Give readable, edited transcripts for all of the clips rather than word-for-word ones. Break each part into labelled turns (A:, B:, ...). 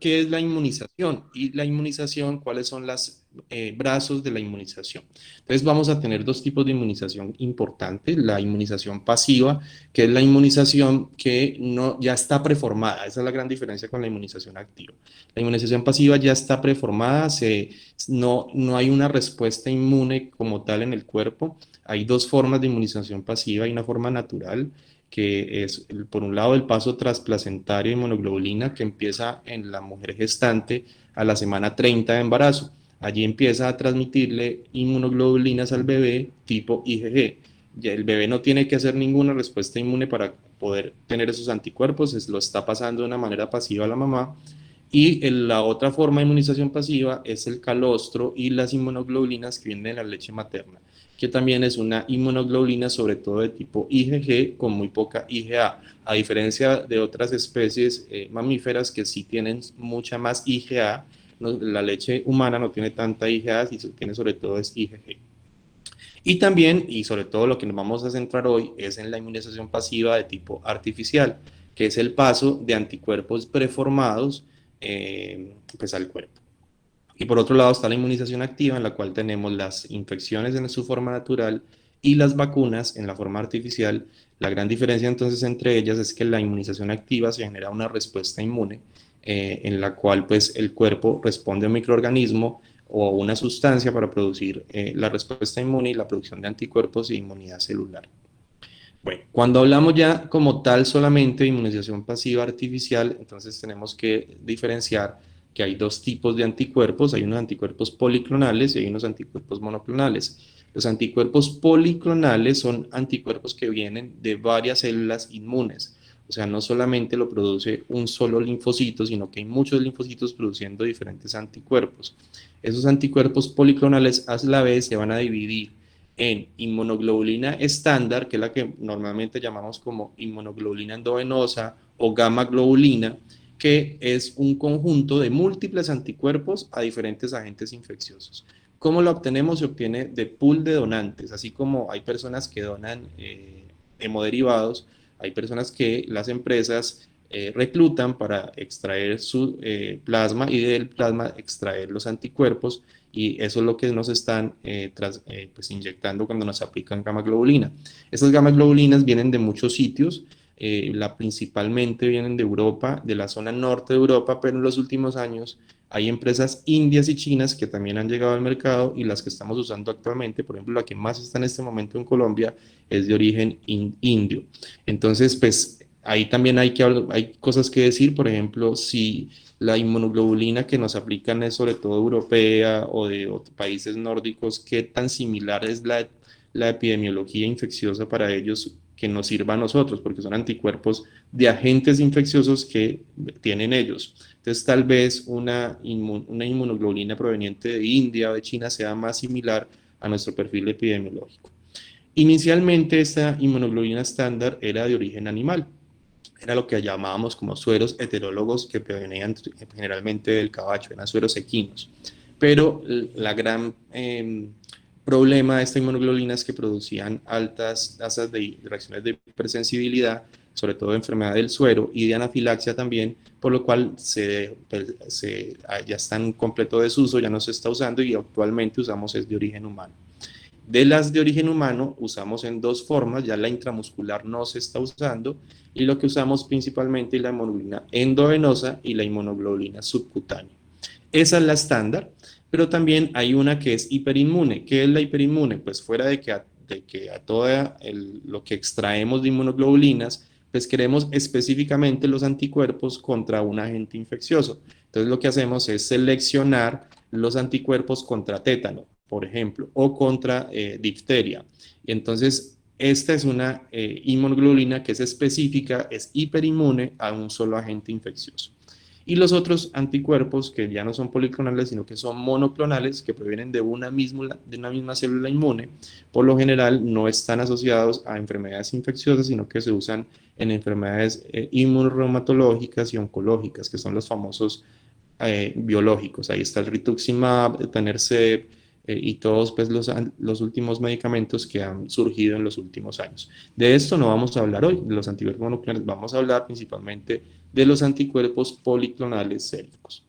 A: ¿Qué es la inmunización? Y la inmunización, ¿cuáles son los brazos de la inmunización? Entonces vamos a tener dos tipos de inmunización importantes. La inmunización pasiva, que es la inmunización que no, ya está preformada. Esa es la gran diferencia con la inmunización activa. La inmunización pasiva ya está preformada, no hay una respuesta inmune como tal en el cuerpo. Hay dos formas de inmunización pasiva. Hay una forma natural, que es, por un lado, el paso transplacentario de inmunoglobulina, que empieza en la mujer gestante a la semana 30 de embarazo. Allí empieza a transmitirle inmunoglobulinas al bebé tipo IgG. Ya el bebé no tiene que hacer ninguna respuesta inmune para poder tener esos anticuerpos, lo está pasando de una manera pasiva a la mamá. Y la otra forma de inmunización pasiva es el calostro y las inmunoglobulinas que vienen de la leche materna, que también es una inmunoglobulina sobre todo de tipo IgG con muy poca IgA, a diferencia de otras especies mamíferas que sí tienen mucha más IgA. No, la leche humana no tiene tanta IgA, y tiene sobre todo es IgG. Y también, y sobre todo lo que nos vamos a centrar hoy, es en la inmunización pasiva de tipo artificial, que es el paso de anticuerpos preformados pues al cuerpo. Y por otro lado está la inmunización activa, en la cual tenemos las infecciones en su forma natural y las vacunas en la forma artificial. La gran diferencia entonces entre ellas es que la inmunización activa se genera una respuesta inmune, en la cual pues el cuerpo responde a un microorganismo o una sustancia para producir la respuesta inmune y la producción de anticuerpos y inmunidad celular. Bueno, cuando hablamos ya como tal solamente de inmunización pasiva artificial, entonces tenemos que diferenciar que hay dos tipos de anticuerpos. Hay unos anticuerpos policlonales y hay unos anticuerpos monoclonales. Los anticuerpos policlonales son anticuerpos que vienen de varias células inmunes. O sea, no solamente lo produce un solo linfocito, sino que hay muchos linfocitos produciendo diferentes anticuerpos. Esos anticuerpos policlonales a la vez se van a dividir en inmunoglobulina estándar, que es la que normalmente llamamos como inmunoglobulina endovenosa o gamma globulina, que es un conjunto de múltiples anticuerpos a diferentes agentes infecciosos. ¿Cómo lo obtenemos? Se obtiene de pool de donantes, así como hay personas que donan hemoderivados, hay personas que las empresas reclutan para extraer su plasma y del plasma extraer los anticuerpos, y eso es lo que nos están pues inyectando cuando nos aplican gamma globulina. Estas gamma globulinas vienen de muchos sitios, principalmente vienen de Europa, de la zona norte de Europa, pero en los últimos años hay empresas indias y chinas que también han llegado al mercado, y las que estamos usando actualmente, por ejemplo, la que más está en este momento en Colombia, es de origen indio. Entonces, pues ahí también hay cosas que decir. Por ejemplo, si la inmunoglobulina que nos aplican es sobre todo europea o de otros países nórdicos, ¿qué tan similar es la epidemiología infecciosa para ellos que nos sirva a nosotros? Porque son anticuerpos de agentes infecciosos que tienen ellos. Entonces, tal vez una inmunoglobulina proveniente de India o de China sea más similar a nuestro perfil epidemiológico. Inicialmente, esta inmunoglobulina estándar era de origen animal. Era lo que llamábamos como sueros heterólogos, que provenían generalmente del caballo, eran sueros equinos. Pero la gran problema de esta inmunoglobulina es que producían altas tasas de reacciones de hipersensibilidad, sobre todo de enfermedad del suero y de anafilaxia también, por lo cual ya está en completo desuso, ya no se está usando, y actualmente usamos es de origen humano. De las de origen humano usamos en dos formas, ya la intramuscular no se está usando, y lo que usamos principalmente es la inmunoglobulina endovenosa y la inmunoglobulina subcutánea. Esa es la estándar, pero también hay una que es hiperinmune. ¿Qué es la hiperinmune? Pues fuera de que a todo lo que extraemos de inmunoglobulinas, pues queremos específicamente los anticuerpos contra un agente infeccioso. Entonces lo que hacemos es seleccionar los anticuerpos contra tétano, por ejemplo, o contra difteria. Y entonces esta es una inmunoglobulina que es específica, es hiperinmune a un solo agente infeccioso. Y los otros anticuerpos, que ya no son policlonales, sino que son monoclonales, que provienen de una misma célula inmune, por lo general no están asociados a enfermedades infecciosas, sino que se usan en enfermedades inmunreumatológicas y oncológicas, que son los famosos biológicos. Ahí está el rituximab, el etanercept, y todos pues, los últimos medicamentos que han surgido en los últimos años. De esto no vamos a hablar hoy, de los anticuerpos monoclonales, vamos a hablar principalmente de los anticuerpos policlonales séricos.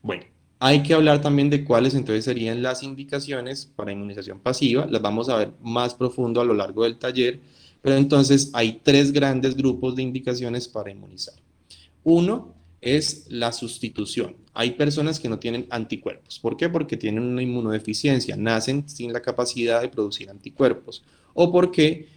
A: Bueno, hay que hablar también de cuáles entonces serían las indicaciones para inmunización pasiva, las vamos a ver más profundo a lo largo del taller, pero entonces hay tres grandes grupos de indicaciones para inmunizar. Uno es la sustitución. Hay personas que no tienen anticuerpos. ¿Por qué? Porque tienen una inmunodeficiencia, nacen sin la capacidad de producir anticuerpos. O porque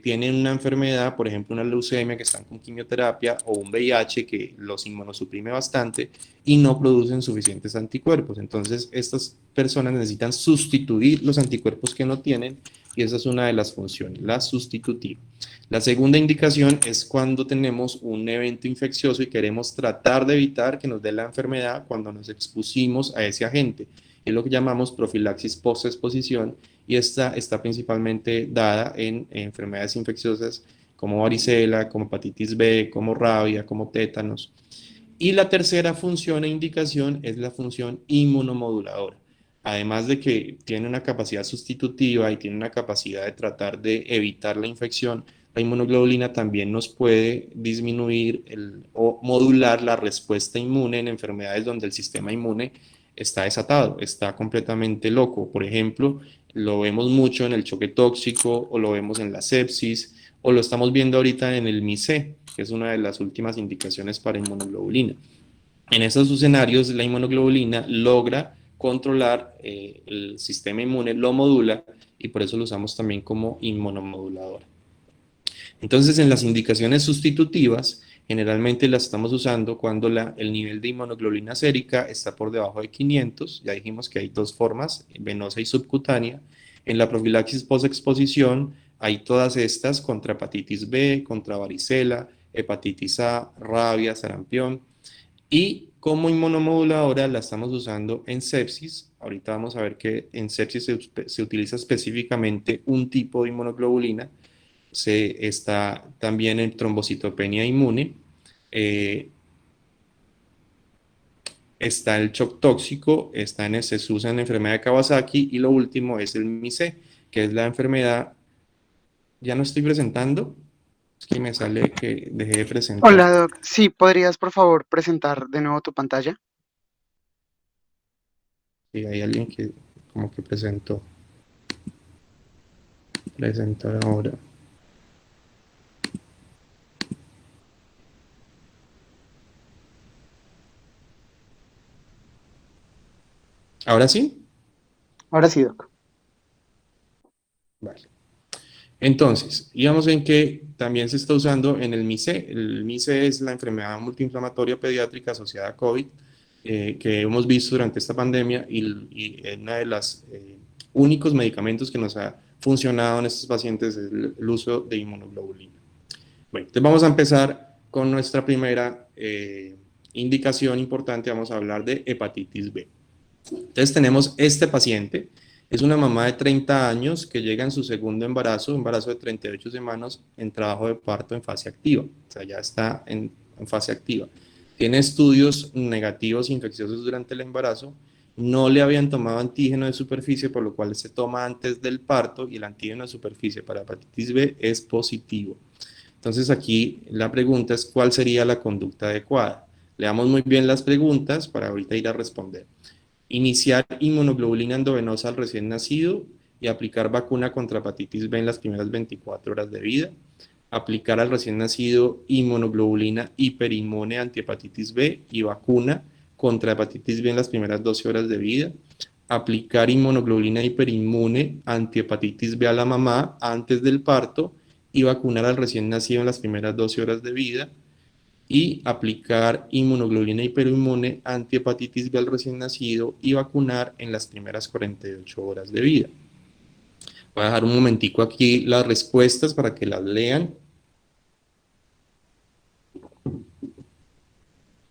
A: tienen una enfermedad, por ejemplo, una leucemia que están con quimioterapia o un VIH que los inmunosuprime bastante y no producen suficientes anticuerpos. Entonces, estas personas necesitan sustituir los anticuerpos que no tienen y esa es una de las funciones, la sustitutiva. La segunda indicación es cuando tenemos un evento infeccioso y queremos tratar de evitar que nos dé la enfermedad cuando nos expusimos a ese agente. Es lo que llamamos profilaxis post-exposición y esta está principalmente dada en enfermedades infecciosas como varicela, como hepatitis B, como rabia, como tétanos. Y la tercera función e indicación es la función inmunomoduladora. Además de que tiene una capacidad sustitutiva y tiene una capacidad de tratar de evitar la infección, la inmunoglobulina también nos puede disminuir o modular la respuesta inmune en enfermedades donde el sistema inmune está desatado, está completamente loco. Por ejemplo, lo vemos mucho en el choque tóxico o lo vemos en la sepsis o lo estamos viendo ahorita en el MIC-C, que es una de las últimas indicaciones para inmunoglobulina. En esos escenarios, la inmunoglobulina logra controlar el sistema inmune, lo modula y por eso lo usamos también como inmunomodulador. Entonces, en las indicaciones sustitutivas, generalmente las estamos usando cuando el nivel de inmunoglobulina sérica está por debajo de 500. Ya dijimos que hay dos formas, venosa y subcutánea. En la profilaxis post-exposición hay todas estas contra hepatitis B, contra varicela, hepatitis A, rabia, sarampión. Y como inmunomoduladora la estamos usando en sepsis. Ahorita vamos a ver que en sepsis se utiliza específicamente un tipo de inmunoglobulina. Se está también en trombocitopenia inmune. eh, Está el shock tóxico, se usa en la enfermedad de Kawasaki y lo último es el MIC-C, que es la enfermedad, ya no estoy presentando, es que me sale que dejé de presentar.
B: Hola, Doc. Sí, ¿podrías por favor presentar de nuevo tu pantalla?
A: Y hay alguien que como que presentó, presentar ahora. ¿Ahora sí?
B: Ahora sí, Doc.
A: Vale. Entonces, íbamos en que también se está usando en el MIC-C. El MIC-C es la enfermedad multiinflamatoria pediátrica asociada a COVID que hemos visto durante esta pandemia y una de los únicos medicamentos que nos ha funcionado en estos pacientes es el uso de inmunoglobulina. Bueno, entonces vamos a empezar con nuestra primera indicación importante. Vamos a hablar de hepatitis B. Entonces tenemos este paciente, es una mamá de 30 años que llega en su segundo embarazo de 38 semanas en trabajo de parto en fase activa, o sea, ya está en fase activa. Tiene estudios negativos infecciosos durante el embarazo, no le habían tomado antígeno de superficie, por lo cual se toma antes del parto y el antígeno de superficie para hepatitis B es positivo. Entonces aquí la pregunta es cuál sería la conducta adecuada. Leamos muy bien las preguntas para ahorita ir a responder. Iniciar inmunoglobulina endovenosa al recién nacido y aplicar vacuna contra hepatitis B en las primeras 24 horas de vida. Aplicar al recién nacido inmunoglobulina hiperinmune antihepatitis B y vacuna contra hepatitis B en las primeras 12 horas de vida. Aplicar inmunoglobulina hiperinmune antihepatitis B a la mamá antes del parto y vacunar al recién nacido en las primeras 12 horas de vida y aplicar inmunoglobulina hiperinmune antihepatitis B al recién nacido y vacunar en las primeras 48 horas de vida. Voy a dejar un momentico aquí las respuestas para que las lean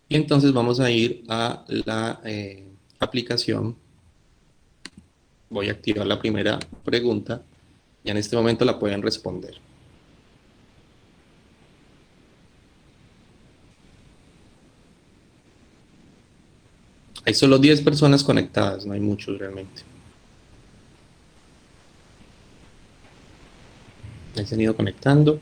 A: y entonces vamos a ir a la aplicación. Voy a activar la primera pregunta y en este momento la pueden responder. Hay solo 10 personas conectadas, no hay muchos realmente. Ahí se han ido conectando.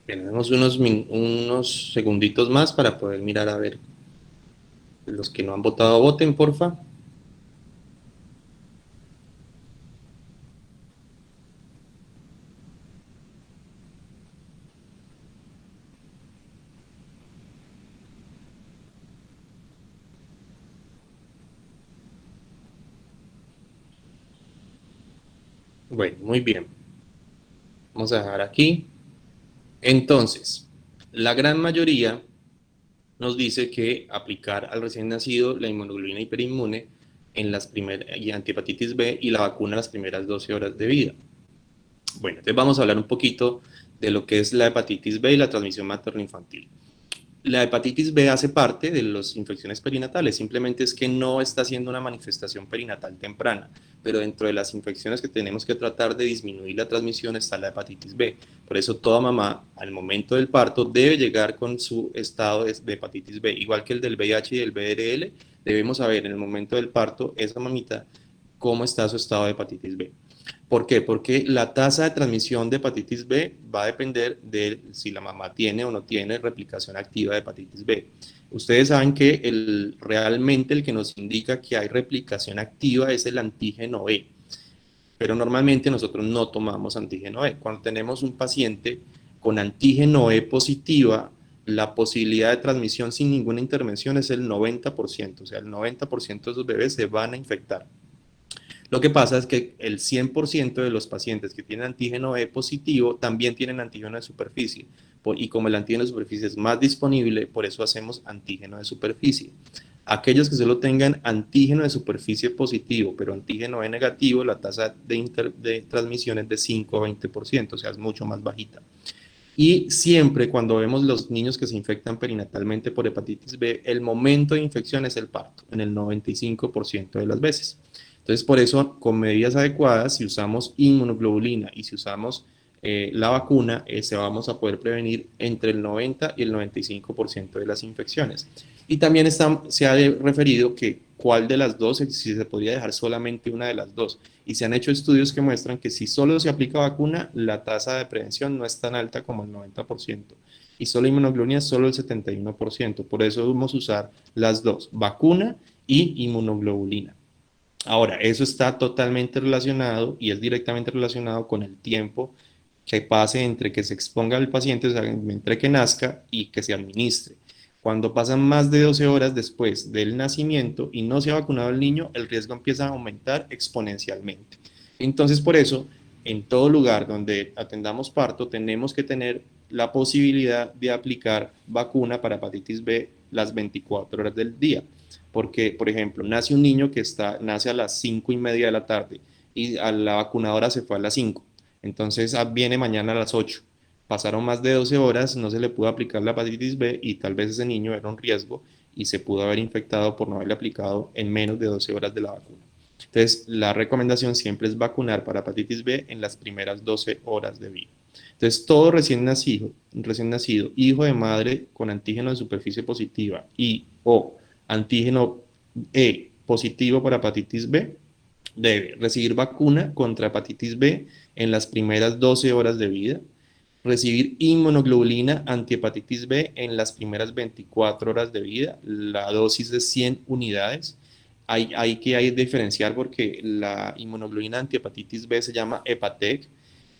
A: Tenemos unos segunditos más para poder mirar a ver. Los que no han votado, voten, porfa. Bueno, muy bien. Vamos a dejar aquí. Entonces, la gran mayoría nos dice que aplicar al recién nacido la inmunoglobulina hiperinmune en las primeras y antihepatitis B y la vacuna las primeras 12 horas de vida. Bueno, entonces vamos a hablar un poquito de lo que es la hepatitis B y la transmisión materno-infantil. La hepatitis B hace parte de las infecciones perinatales, simplemente es que no está haciendo una manifestación perinatal temprana, pero dentro de las infecciones que tenemos que tratar de disminuir la transmisión está la hepatitis B. Por eso toda mamá al momento del parto debe llegar con su estado de hepatitis B, igual que el del VIH y el VRL, debemos saber en el momento del parto esa mamita cómo está su estado de hepatitis B. ¿Por qué? Porque la tasa de transmisión de hepatitis B va a depender de si la mamá tiene o no tiene replicación activa de hepatitis B. Ustedes saben que realmente el que nos indica que hay replicación activa es el antígeno E, pero normalmente nosotros no tomamos antígeno E. Cuando tenemos un paciente con antígeno E positiva, la posibilidad de transmisión sin ninguna intervención es el 90%, o sea, el 90% de esos bebés se van a infectar. Lo que pasa es que el 100% de los pacientes que tienen antígeno E positivo también tienen antígeno de superficie. Y como el antígeno de superficie es más disponible, por eso hacemos antígeno de superficie. Aquellos que solo tengan antígeno de superficie positivo, pero antígeno E negativo, la tasa de transmisión es de 5 a 20%, o sea, es mucho más bajita. Y siempre cuando vemos los niños que se infectan perinatalmente por hepatitis B, el momento de infección es el parto, en el 95% de las veces. Entonces, por eso, con medidas adecuadas, si usamos inmunoglobulina y si usamos la vacuna, se vamos a poder prevenir entre el 90 y el 95% de las infecciones. Y también se ha referido que cuál de las dos, si se podría dejar solamente una de las dos. Y se han hecho estudios que muestran que si solo se aplica vacuna, la tasa de prevención no es tan alta como el 90%. Y solo inmunoglobulina es solo el 71%. Por eso debemos usar las dos, vacuna y inmunoglobulina. Ahora, eso está totalmente relacionado y es directamente relacionado con el tiempo que pase entre que se exponga al paciente, o sea, entre que nazca y que se administre. Cuando pasan más de 12 horas después del nacimiento y no se ha vacunado el niño, el riesgo empieza a aumentar exponencialmente. Entonces, por eso, en todo lugar donde atendamos parto, tenemos que tener la posibilidad de aplicar vacuna para hepatitis B las 24 horas del día. Porque, por ejemplo, nace un niño que nace a las 5:30 de la tarde y a la vacunadora se fue a las 5. Entonces viene mañana a las 8. Pasaron más de 12 horas, no se le pudo aplicar la hepatitis B y tal vez ese niño era un riesgo y se pudo haber infectado por no haberle aplicado en menos de 12 horas de la vacuna. Entonces, la recomendación siempre es vacunar para hepatitis B en las primeras 12 horas de vida. Entonces, todo recién nacido, hijo de madre con antígeno de superficie positiva y o antígeno E positivo para hepatitis B, debe recibir vacuna contra hepatitis B en las primeras 12 horas de vida, recibir inmunoglobulina antihepatitis B en las primeras 24 horas de vida, la dosis de 100 unidades. Hay que diferenciar porque la inmunoglobulina antihepatitis B se llama Hepatec,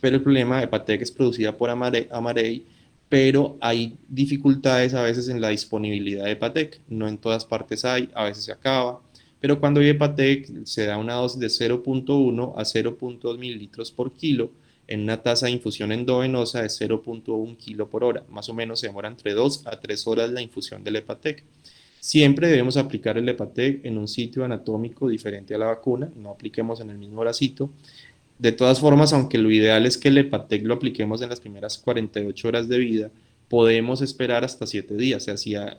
A: pero el problema, Hepatec es producida por Amarey, pero hay dificultades a veces en la disponibilidad de Hepatec, no en todas partes hay, a veces se acaba, pero cuando hay Hepatec se da una dosis de 0.1 a 0.2 mililitros por kilo en una tasa de infusión endovenosa de 0.1 kilo por hora. Más o menos se demora entre 2 a 3 horas la infusión del Hepatec. Siempre debemos aplicar el Hepatec en un sitio anatómico diferente a la vacuna, no apliquemos en el mismo bracito. De todas formas, aunque lo ideal es que el Hepatec lo apliquemos en las primeras 48 horas de vida, podemos esperar hasta 7 días. Se hacía,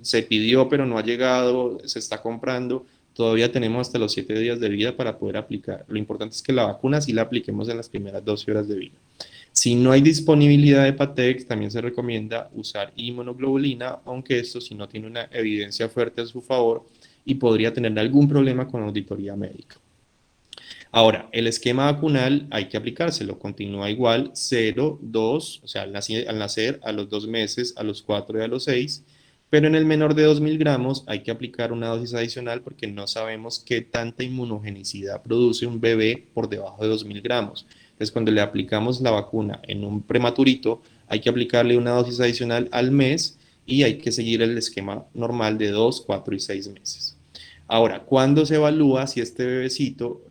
A: se pidió, pero no ha llegado, se está comprando. Todavía tenemos hasta los 7 días de vida para poder aplicar. Lo importante es que la vacuna sí la apliquemos en las primeras 12 horas de vida. Si no hay disponibilidad de Patex, también se recomienda usar inmunoglobulina, aunque esto sí no tiene una evidencia fuerte a su favor y podría tener algún problema con la auditoría médica. Ahora, el esquema vacunal hay que aplicárselo, continúa igual, 0, 2, o sea, al nacer, a los 2 meses, a los 4 y a los 6, pero en el menor de 2.000 gramos hay que aplicar una dosis adicional porque no sabemos qué tanta inmunogenicidad produce un bebé por debajo de 2.000 gramos. Entonces, cuando le aplicamos la vacuna en un prematurito, hay que aplicarle una dosis adicional al mes y hay que seguir el esquema normal de 2, 4 y 6 meses. Ahora, ¿cuándo se evalúa si este bebecito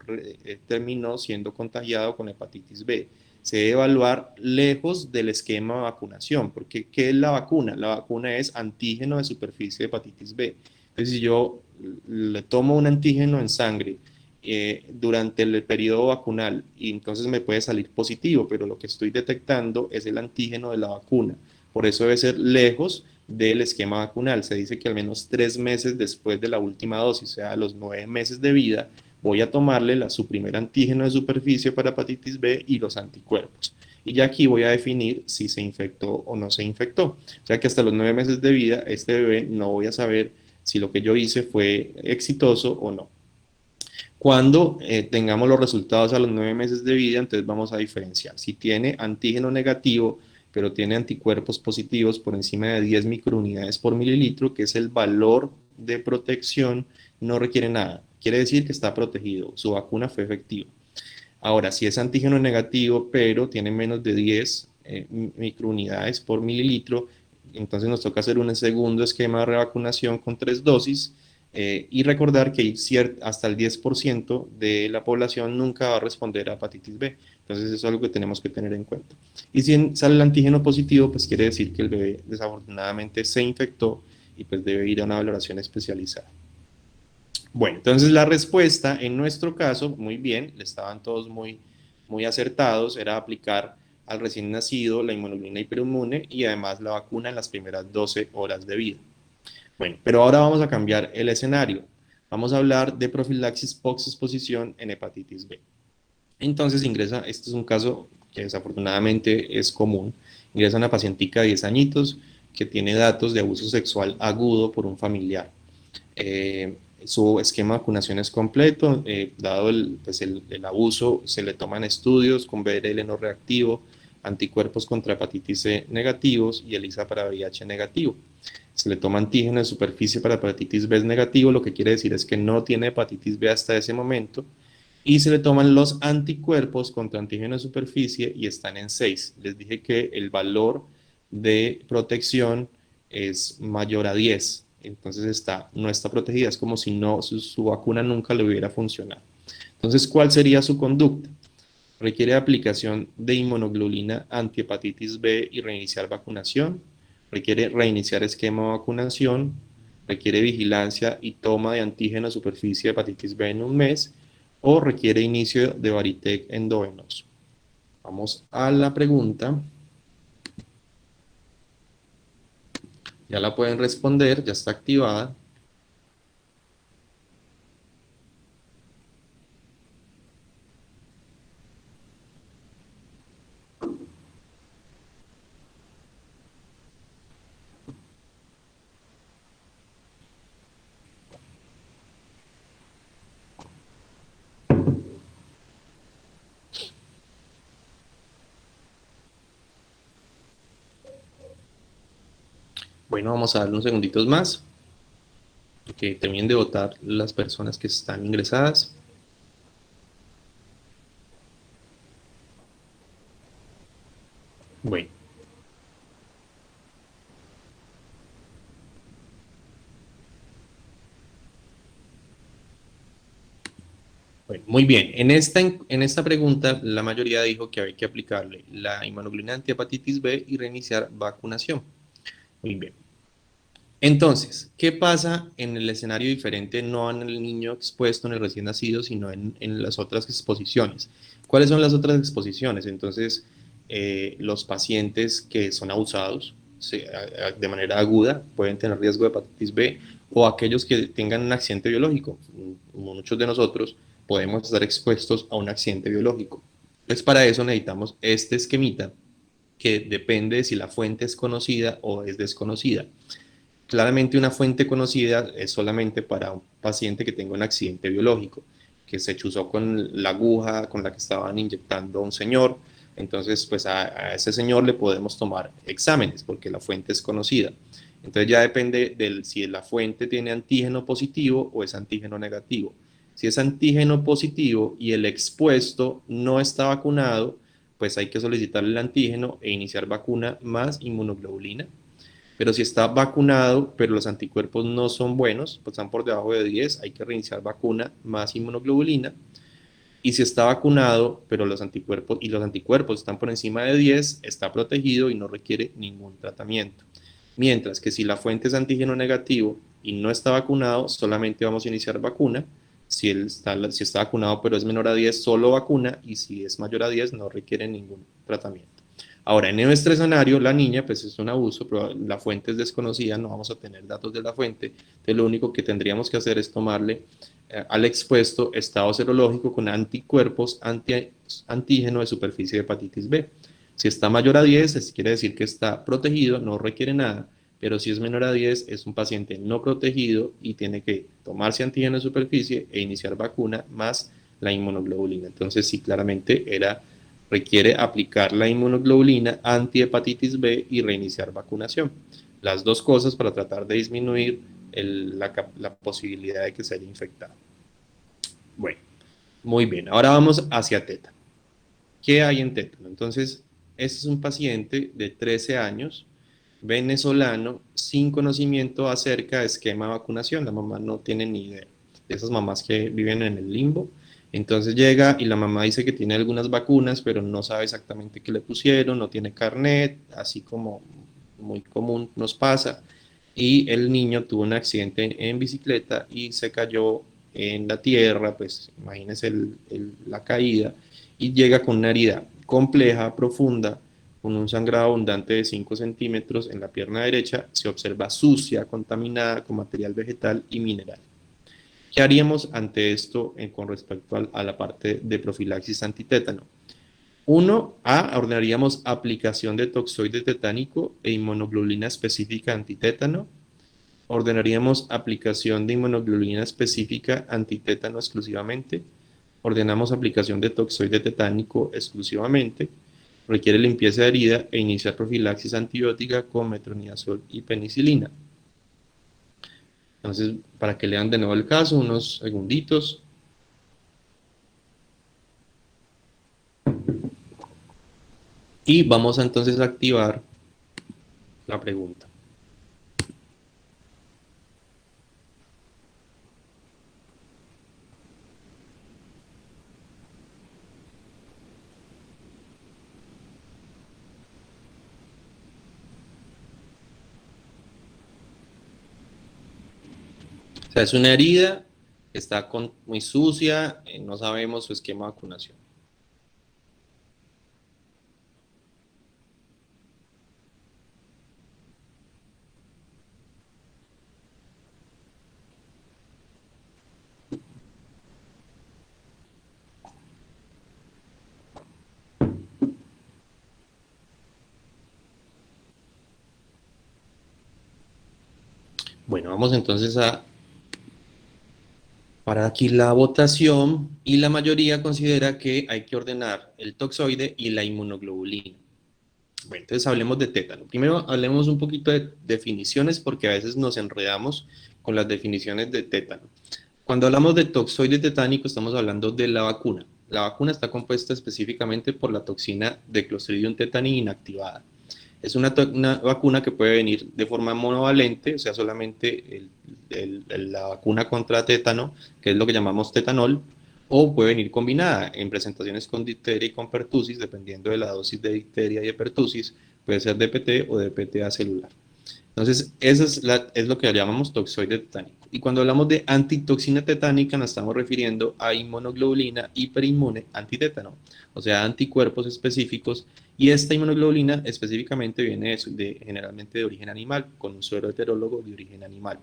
A: terminó siendo contagiado con hepatitis B? Se debe evaluar lejos del esquema de vacunación, porque ¿qué es la vacuna? La vacuna es antígeno de superficie de hepatitis B. Entonces, si yo le tomo un antígeno en sangre durante el periodo vacunal y entonces me puede salir positivo, pero lo que estoy detectando es el antígeno de la vacuna. Por eso debe ser lejos del esquema vacunal. Se dice que al menos 3 meses después de la última dosis, o sea, a los 9 meses de vida, voy a tomarle su primer antígeno de superficie para hepatitis B y los anticuerpos. Y ya aquí voy a definir si se infectó o no se infectó. O sea que hasta los 9 meses de vida, este bebé no voy a saber si lo que yo hice fue exitoso o no. Cuando tengamos los resultados a los 9 meses de vida, entonces vamos a diferenciar. Si tiene antígeno negativo, pero tiene anticuerpos positivos por encima de 10 microunidades por mililitro, que es el valor de protección, no requiere nada. Quiere decir que está protegido, su vacuna fue efectiva. Ahora, si es antígeno negativo, pero tiene menos de 10 microunidades por mililitro, entonces nos toca hacer un segundo esquema de revacunación con 3 dosis y recordar que hasta el 10% de la población nunca va a responder a hepatitis B. Entonces eso es algo que tenemos que tener en cuenta. Y si sale el antígeno positivo, pues quiere decir que el bebé desafortunadamente se infectó y pues debe ir a una valoración especializada. Bueno, entonces la respuesta en nuestro caso, muy bien, estaban todos muy acertados, era aplicar al recién nacido la inmunoglobulina hiperinmune y además la vacuna en las primeras 12 horas de vida. Bueno, pero ahora vamos a cambiar el escenario. Vamos a hablar de profilaxis post-exposición en hepatitis B. Entonces ingresa, este es un caso que desafortunadamente es común, ingresa una pacientica de 10 añitos que tiene datos de abuso sexual agudo por un familiar. Su esquema de vacunación es completo, dado el abuso, se le toman estudios con BRL no reactivo, anticuerpos contra hepatitis C negativos y ELISA para VIH negativo. Se le toma antígeno de superficie para hepatitis B negativo, lo que quiere decir es que no tiene hepatitis B hasta ese momento, y se le toman los anticuerpos contra antígeno de superficie y están en 6. Les dije que el valor de protección es mayor a 10, entonces no está protegida, es como si su vacuna nunca le hubiera funcionado. Entonces, ¿cuál sería su conducta? Requiere aplicación de inmunoglobulina antihepatitis B y reiniciar vacunación, requiere reiniciar esquema de vacunación, requiere vigilancia y toma de antígeno de superficie de hepatitis B en un mes, o requiere inicio de Varitec endovenoso. Vamos a la pregunta. Ya la pueden responder, ya está activada. Bueno, vamos a darle unos segunditos más, que terminen de votar las personas que están ingresadas. Bueno. Bueno, muy bien. En esta pregunta, la mayoría dijo que había que aplicarle la inmunoglobulina antihepatitis B y reiniciar vacunación. Muy bien. Entonces, ¿qué pasa en el escenario diferente, no en el niño expuesto, en el recién nacido, sino en las otras exposiciones? ¿Cuáles son las otras exposiciones? Entonces, los pacientes que son abusados de manera aguda pueden tener riesgo de hepatitis B, o aquellos que tengan un accidente biológico. Muchos de nosotros podemos estar expuestos a un accidente biológico. Entonces, para eso necesitamos este esquemita que depende de si la fuente es conocida o es desconocida. Claramente una fuente conocida es solamente para un paciente que tenga un accidente biológico, que se chuzó con la aguja con la que estaban inyectando a un señor. Entonces, pues a ese señor le podemos tomar exámenes porque la fuente es conocida. Entonces ya depende de si la fuente tiene antígeno positivo o es antígeno negativo. Si es antígeno positivo y el expuesto no está vacunado, pues hay que solicitar el antígeno e iniciar vacuna más inmunoglobulina. Pero si está vacunado, pero los anticuerpos no son buenos, pues están por debajo de 10, hay que reiniciar vacuna más inmunoglobulina. Y si está vacunado, pero los anticuerpos están por encima de 10, está protegido y no requiere ningún tratamiento. Mientras que si la fuente es antígeno negativo y no está vacunado, solamente vamos a iniciar vacuna. Si está vacunado pero es menor a 10, solo vacuna, y si es mayor a 10, no requiere ningún tratamiento. Ahora, en nuestro escenario, la niña, pues es un abuso, pero la fuente es desconocida, no vamos a tener datos de la fuente, entonces lo único que tendríamos que hacer es tomarle al expuesto estado serológico con anticuerpos antígeno de superficie de hepatitis B. Si está mayor a 10, quiere decir que está protegido, no requiere nada, pero si es menor a 10, es un paciente no protegido y tiene que tomarse antígeno de superficie e iniciar vacuna más la inmunoglobulina. Entonces, sí, claramente requiere aplicar la inmunoglobulina antihepatitis B y reiniciar vacunación. Las dos cosas para tratar de disminuir la posibilidad de que se haya infectado. Bueno, muy bien. Ahora vamos hacia tétano. ¿Qué hay en tétano? Entonces, este es un paciente de 13 años, venezolano, sin conocimiento acerca de esquema de vacunación. La mamá no tiene ni idea. De esas mamás que viven en el limbo. Entonces llega y la mamá dice que tiene algunas vacunas, pero no sabe exactamente qué le pusieron, no tiene carnet, así como muy común nos pasa. Y el niño tuvo un accidente en bicicleta y se cayó en la tierra, pues imagínense la caída, y llega con una herida compleja, profunda, con un sangrado abundante de 5 centímetros en la pierna derecha. Se observa sucia, contaminada con material vegetal y mineral. ¿Qué haríamos ante esto con respecto a la parte de profilaxis antitétano? Uno, ordenaríamos aplicación de toxoide tetánico e inmunoglobulina específica antitétano. Ordenaríamos aplicación de inmunoglobulina específica antitétano exclusivamente. Ordenamos aplicación de toxoide tetánico exclusivamente. Requiere limpieza de herida e iniciar profilaxis antibiótica con metronidazol y penicilina. Entonces, para que lean de nuevo el caso, unos segunditos. Y vamos a entonces activar la pregunta. O sea, es una herida, está muy sucia, no sabemos su esquema de vacunación. Bueno, vamos entonces a para aquí la votación, y la mayoría considera que hay que ordenar el toxoide y la inmunoglobulina. Bueno, entonces hablemos de tétano. Primero hablemos un poquito de definiciones porque a veces nos enredamos con las definiciones de tétano. Cuando hablamos de toxoide tetánico estamos hablando de la vacuna. La vacuna está compuesta específicamente por la toxina de Clostridium tetani inactivada. Es una vacuna que puede venir de forma monovalente, o sea, solamente la vacuna contra tétano, que es lo que llamamos tetanol, o puede venir combinada en presentaciones con difteria y con pertusis, dependiendo de la dosis de difteria y de pertusis, puede ser DPT o DPTA celular. Entonces, eso es lo que llamamos toxoide tetánico. Y cuando hablamos de antitoxina tetánica nos estamos refiriendo a inmunoglobulina hiperinmune antitétano, o sea, anticuerpos específicos, y esta inmunoglobulina específicamente viene generalmente de origen animal, con un suero heterólogo de origen animal.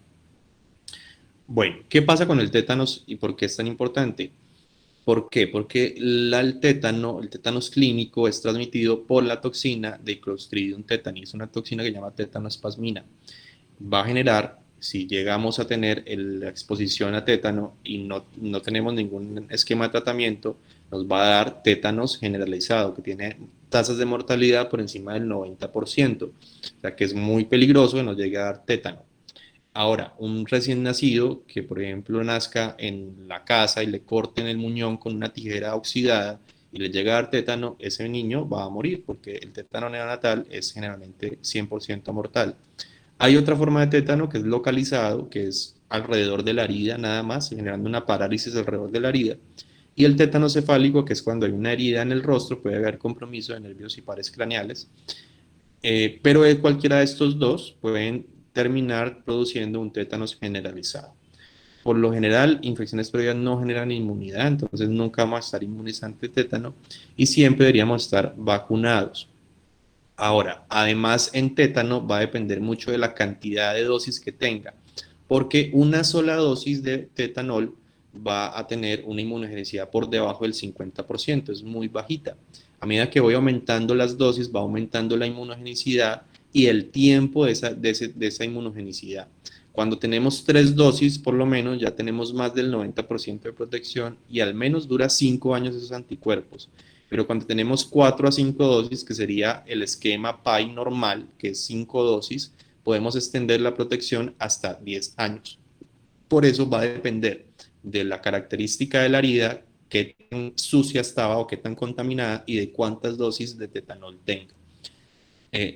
A: Bueno, ¿qué pasa con el tétanos y por qué es tan importante? ¿Por qué? Porque el tétanos clínico es transmitido por la toxina de Clostridium tetani, es una toxina que se llama tétanospasmina. Va a generar, si llegamos a tener la exposición a tétano y no tenemos ningún esquema de tratamiento, nos va a dar tétanos generalizado, que tiene tasas de mortalidad por encima del 90%, o sea que es muy peligroso que nos llegue a dar tétano. Ahora, un recién nacido que, por ejemplo, nazca en la casa y le corten el muñón con una tijera oxidada y le llega a dar tétano, ese niño va a morir porque el tétano neonatal es generalmente 100% mortal. Hay otra forma de tétano que es localizado, que es alrededor de la herida nada más, generando una parálisis alrededor de la herida. Y el tétano cefálico, que es cuando hay una herida en el rostro, puede haber compromiso de nervios y pares craneales. Pero cualquiera de estos dos pueden terminar produciendo un tétanos generalizado. Por lo general, infecciones previas no generan inmunidad, entonces nunca vamos a estar inmunizados ante tétano y siempre deberíamos estar vacunados. Ahora, además en tétano va a depender mucho de la cantidad de dosis que tenga, porque una sola dosis de tetanol va a tener una inmunogenicidad por debajo del 50%, es muy bajita. A medida que voy aumentando las dosis, va aumentando la inmunogenicidad y el tiempo de esa inmunogenicidad. Cuando tenemos 3 dosis, por lo menos, ya tenemos más del 90% de protección y al menos dura 5 años esos anticuerpos. Pero cuando tenemos 4 a 5 dosis, que sería el esquema PAI normal, que es 5 dosis, podemos extender la protección hasta 10 años. Por eso va a depender de la característica de la herida, qué tan sucia estaba o qué tan contaminada y de cuántas dosis de tetanol tenga.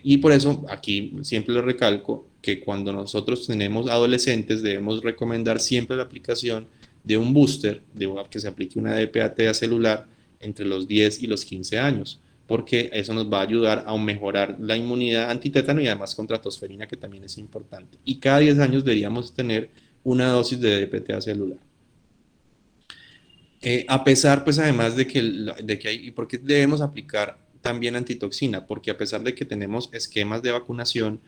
A: Y por eso aquí siempre le recalco que cuando nosotros tenemos adolescentes debemos recomendar siempre la aplicación de un booster, que se aplique una DPAT celular entre los 10 y los 15 años, porque eso nos va a ayudar a mejorar la inmunidad antitétano y además contra tosferina, que también es importante. Y cada 10 años deberíamos tener una dosis de DPTA celular. A pesar, pues además de que hay, ¿y por qué debemos aplicar también antitoxina? Porque a pesar de que tenemos esquemas de vacunación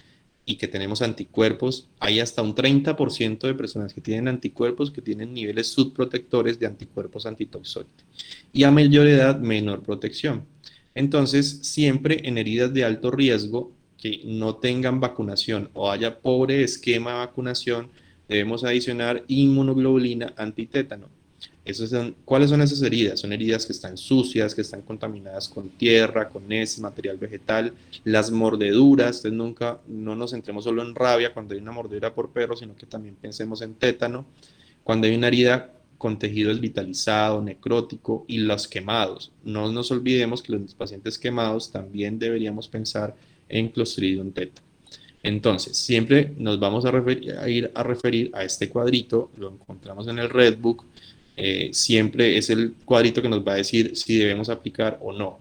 A: y que tenemos anticuerpos, hay hasta un 30% de personas que tienen anticuerpos que tienen niveles subprotectores de anticuerpos antitoxoide. Y a mayor edad, menor protección. Entonces, siempre en heridas de alto riesgo que no tengan vacunación o haya pobre esquema de vacunación, debemos adicionar inmunoglobulina antitétano. ¿Cuáles son esas heridas? Son heridas que están sucias, que están contaminadas con tierra, con heces, material vegetal, las mordeduras. Entonces nunca, no nos centremos solo en rabia cuando hay una mordedura por perro, sino que también pensemos en tétano. Cuando hay una herida con tejido desvitalizado, necrótico y los quemados. No nos olvidemos que los pacientes quemados también deberíamos pensar en Clostridium tetani. Entonces, siempre nos vamos a ir a referir a este cuadrito, lo encontramos en el Redbook, siempre es el cuadrito que nos va a decir si debemos aplicar o no,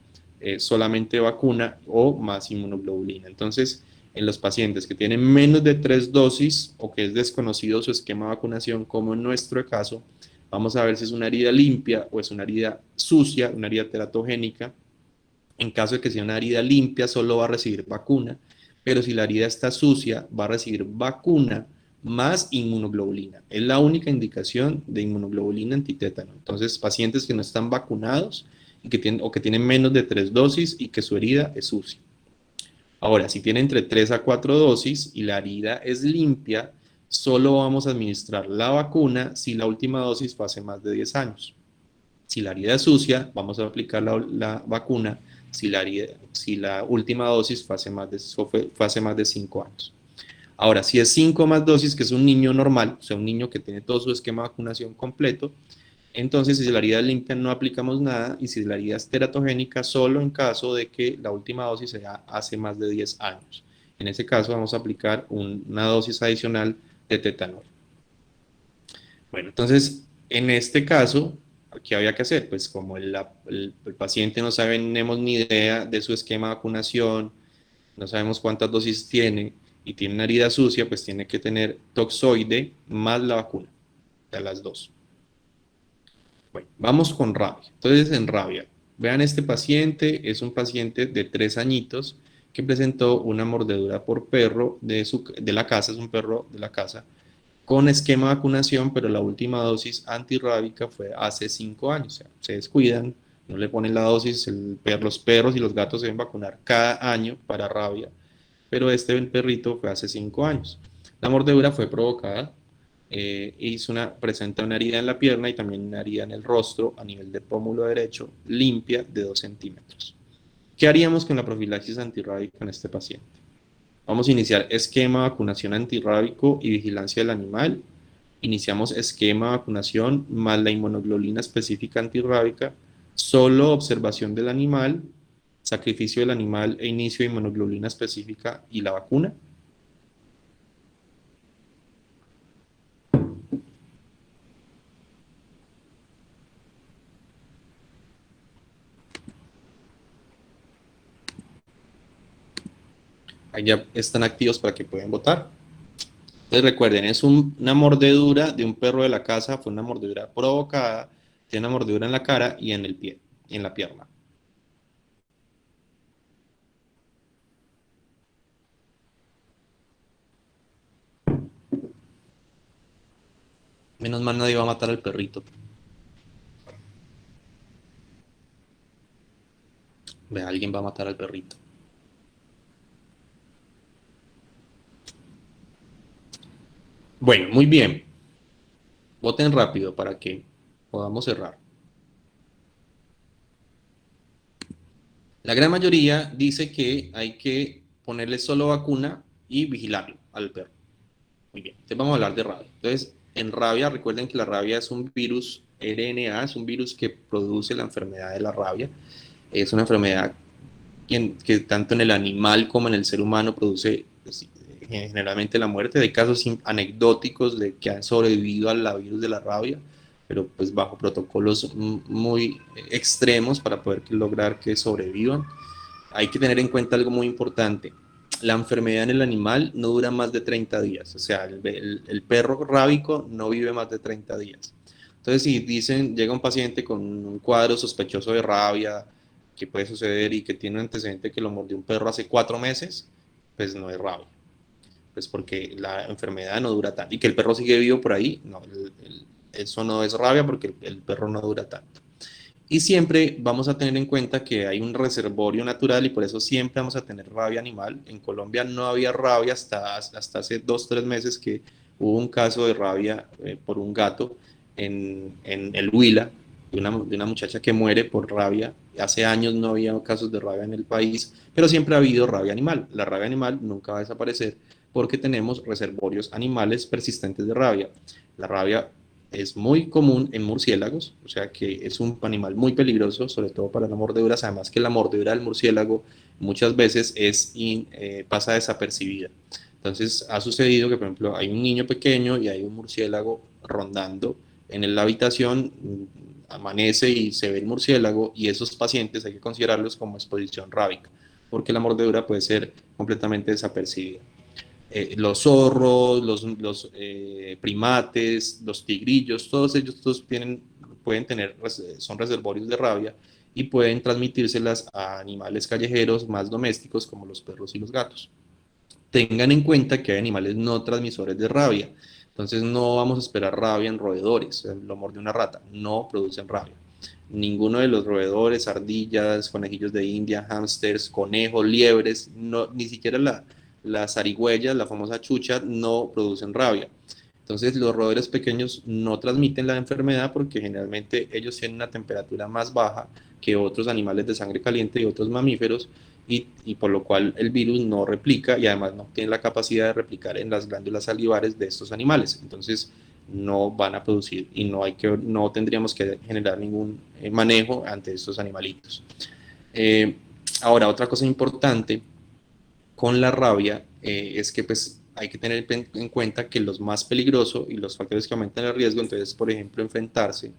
A: solamente vacuna o más inmunoglobulina. Entonces, en los pacientes que tienen menos de 3 dosis o que es desconocido su esquema de vacunación, como en nuestro caso, vamos a ver si es una herida limpia o es una herida sucia, una herida teratogénica. En caso de que sea una herida limpia, solo va a recibir vacuna, pero si la herida está sucia, va a recibir vacuna más inmunoglobulina. Es la única indicación de inmunoglobulina antitétano. Entonces, pacientes que no están vacunados y o que tienen menos de 3 dosis y que su herida es sucia. Ahora, si tiene entre 3 a 4 dosis y la herida es limpia, solo vamos a administrar la vacuna si la última dosis fue hace más de 10 años. Si la herida es sucia, vamos a aplicar la vacuna si la última dosis fue hace más de 5 años. Ahora, si es 5 más dosis, que es un niño normal, o sea, un niño que tiene todo su esquema de vacunación completo, entonces si la herida es limpia no aplicamos nada y si la herida es teratogénica, solo en caso de que la última dosis sea hace más de 10 años. En ese caso vamos a aplicar una dosis adicional de tetanol. Bueno, entonces, en este caso, ¿qué había que hacer? Pues como el paciente no tenemos ni idea de su esquema de vacunación, no sabemos cuántas dosis tiene, y tiene una herida sucia, pues tiene que tener toxoide más la vacuna, de las dos. Bueno, vamos con rabia. Entonces, en rabia, vean este paciente, es un paciente de 3 añitos que presentó una mordedura por perro de la casa, es un perro de la casa, con esquema de vacunación, pero la última dosis antirrábica fue hace 5 años. O sea, se descuidan, no le ponen la dosis, los perros y los gatos se deben vacunar cada año para rabia, pero el perrito fue hace 5 años. La mordedura fue provocada, presenta una herida en la pierna y también una herida en el rostro a nivel del pómulo derecho, limpia de 2 centímetros. ¿Qué haríamos con la profilaxis antirrábica en este paciente? Vamos a iniciar esquema de vacunación antirrábico y vigilancia del animal. Iniciamos esquema de vacunación más la inmunoglobulina específica antirrábica, solo observación del animal, sacrificio del animal e inicio de inmunoglobulina específica y la vacuna. Ahí ya están activos para que puedan votar. Entonces recuerden, es una mordedura de un perro de la casa, fue una mordedura provocada, tiene una mordedura en la cara y en el pie, y en la pierna. Menos mal nadie va a matar al perrito. Ve, alguien va a matar al perrito. Bueno, muy bien. Voten rápido para que podamos cerrar. La gran mayoría dice que hay que ponerle solo vacuna y vigilarlo al perro. Muy bien, entonces vamos a hablar de rabia. Entonces, en rabia, recuerden que la rabia es un virus RNA, es un virus que produce la enfermedad de la rabia. Es una enfermedad que tanto en el animal como en el ser humano produce pues, generalmente la muerte. Hay casos anecdóticos de que han sobrevivido al virus de la rabia, pero pues bajo protocolos muy extremos para poder lograr que sobrevivan. Hay que tener en cuenta algo muy importante. La enfermedad en el animal no dura más de 30 días, o sea, el perro rábico no vive más de 30 días. Entonces, si dicen, llega un paciente con un cuadro sospechoso de rabia, que puede suceder y que tiene un antecedente que lo mordió un perro hace 4 meses, pues no es rabia, pues porque la enfermedad no dura tanto. Y que el perro sigue vivo por ahí, no, eso no es rabia porque el perro no dura tanto. Y siempre vamos a tener en cuenta que hay un reservorio natural y por eso siempre vamos a tener rabia animal. En Colombia no había rabia hasta hace 2 o 3 meses que hubo un caso de rabia por un gato en el Huila, de una muchacha que muere por rabia. Hace años no había casos de rabia en el país, pero siempre ha habido rabia animal. La rabia animal nunca va a desaparecer porque tenemos reservorios animales persistentes de rabia. La rabia es muy común en murciélagos, o sea que es un animal muy peligroso, sobre todo para las mordeduras, además que la mordedura del murciélago muchas veces pasa desapercibida. Entonces ha sucedido que, por ejemplo, hay un niño pequeño y hay un murciélago rondando en la habitación, amanece y se ve el murciélago y esos pacientes hay que considerarlos como exposición rábica, porque la mordedura puede ser completamente desapercibida. Los zorros, los primates, los tigrillos, todos ellos pueden tener, son reservorios de rabia y pueden transmitírselas a animales callejeros más domésticos como los perros y los gatos. Tengan en cuenta que hay animales no transmisores de rabia, entonces no vamos a esperar rabia en roedores. Lo mordió una rata, no producen rabia. Ninguno de los roedores, ardillas, conejillos de India, hámsters, conejos, liebres, no, ni siquiera las zarigüeyas, la famosa chucha, no producen rabia. Entonces los roedores pequeños no transmiten la enfermedad porque generalmente ellos tienen una temperatura más baja que otros animales de sangre caliente y otros mamíferos y por lo cual el virus no replica y además no tiene la capacidad de replicar en las glándulas salivares de estos animales. Entonces no van a producir y no tendríamos que generar ningún manejo ante estos animalitos. Eh, Ahora, otra cosa importante con la rabia es que pues hay que tener en cuenta que los más peligrosos y los factores que aumentan el riesgo, entonces, por ejemplo, enfrentarse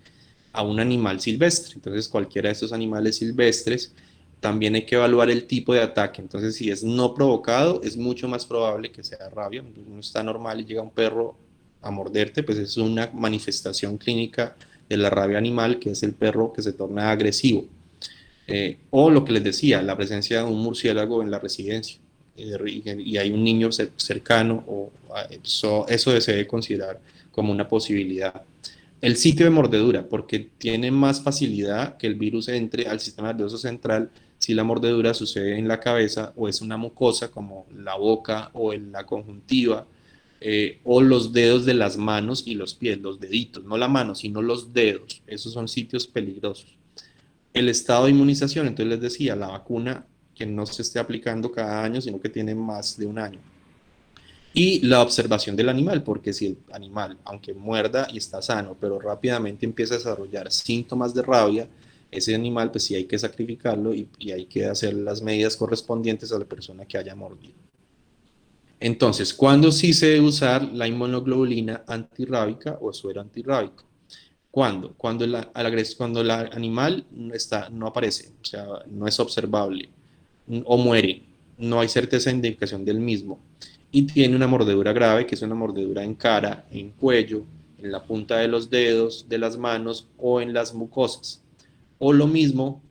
A: a un animal silvestre. Entonces, cualquiera de estos animales silvestres también hay que evaluar el tipo de ataque. Entonces, si es no provocado, es mucho más probable que sea rabia. Uno está normal y llega un perro a morderte, pues es una manifestación clínica de la rabia animal, que es el perro que se torna agresivo. O lo que les decía, la presencia de un murciélago en la residencia y hay un niño cercano, eso se debe considerar como una posibilidad. El sitio de mordedura, porque tiene más facilidad que el virus entre al sistema nervioso central si la mordedura sucede en la cabeza o es una mucosa como la boca o en la conjuntiva, o los dedos de las manos y los pies, los deditos, no la mano, sino los dedos. Esos son sitios peligrosos. El estado de inmunización, entonces les decía, la vacuna que no se esté aplicando cada año, sino que tiene más de un año. Y la observación del animal, porque si el animal, aunque muerda y está sano, pero rápidamente empieza a desarrollar síntomas de rabia, ese animal pues sí hay que sacrificarlo y hay que hacer las medidas correspondientes a la persona que haya mordido. Entonces, ¿cuándo sí se debe usar la inmunoglobulina antirrábica o suero antirrábico? ¿Cuándo? Cuando el animal no aparece, o sea, no es observable o muere, no hay certeza de indicación del mismo y tiene una mordedura grave, que es una mordedura en cara, en cuello, en la punta de los dedos, de las manos o en las mucosas. O lo mismo,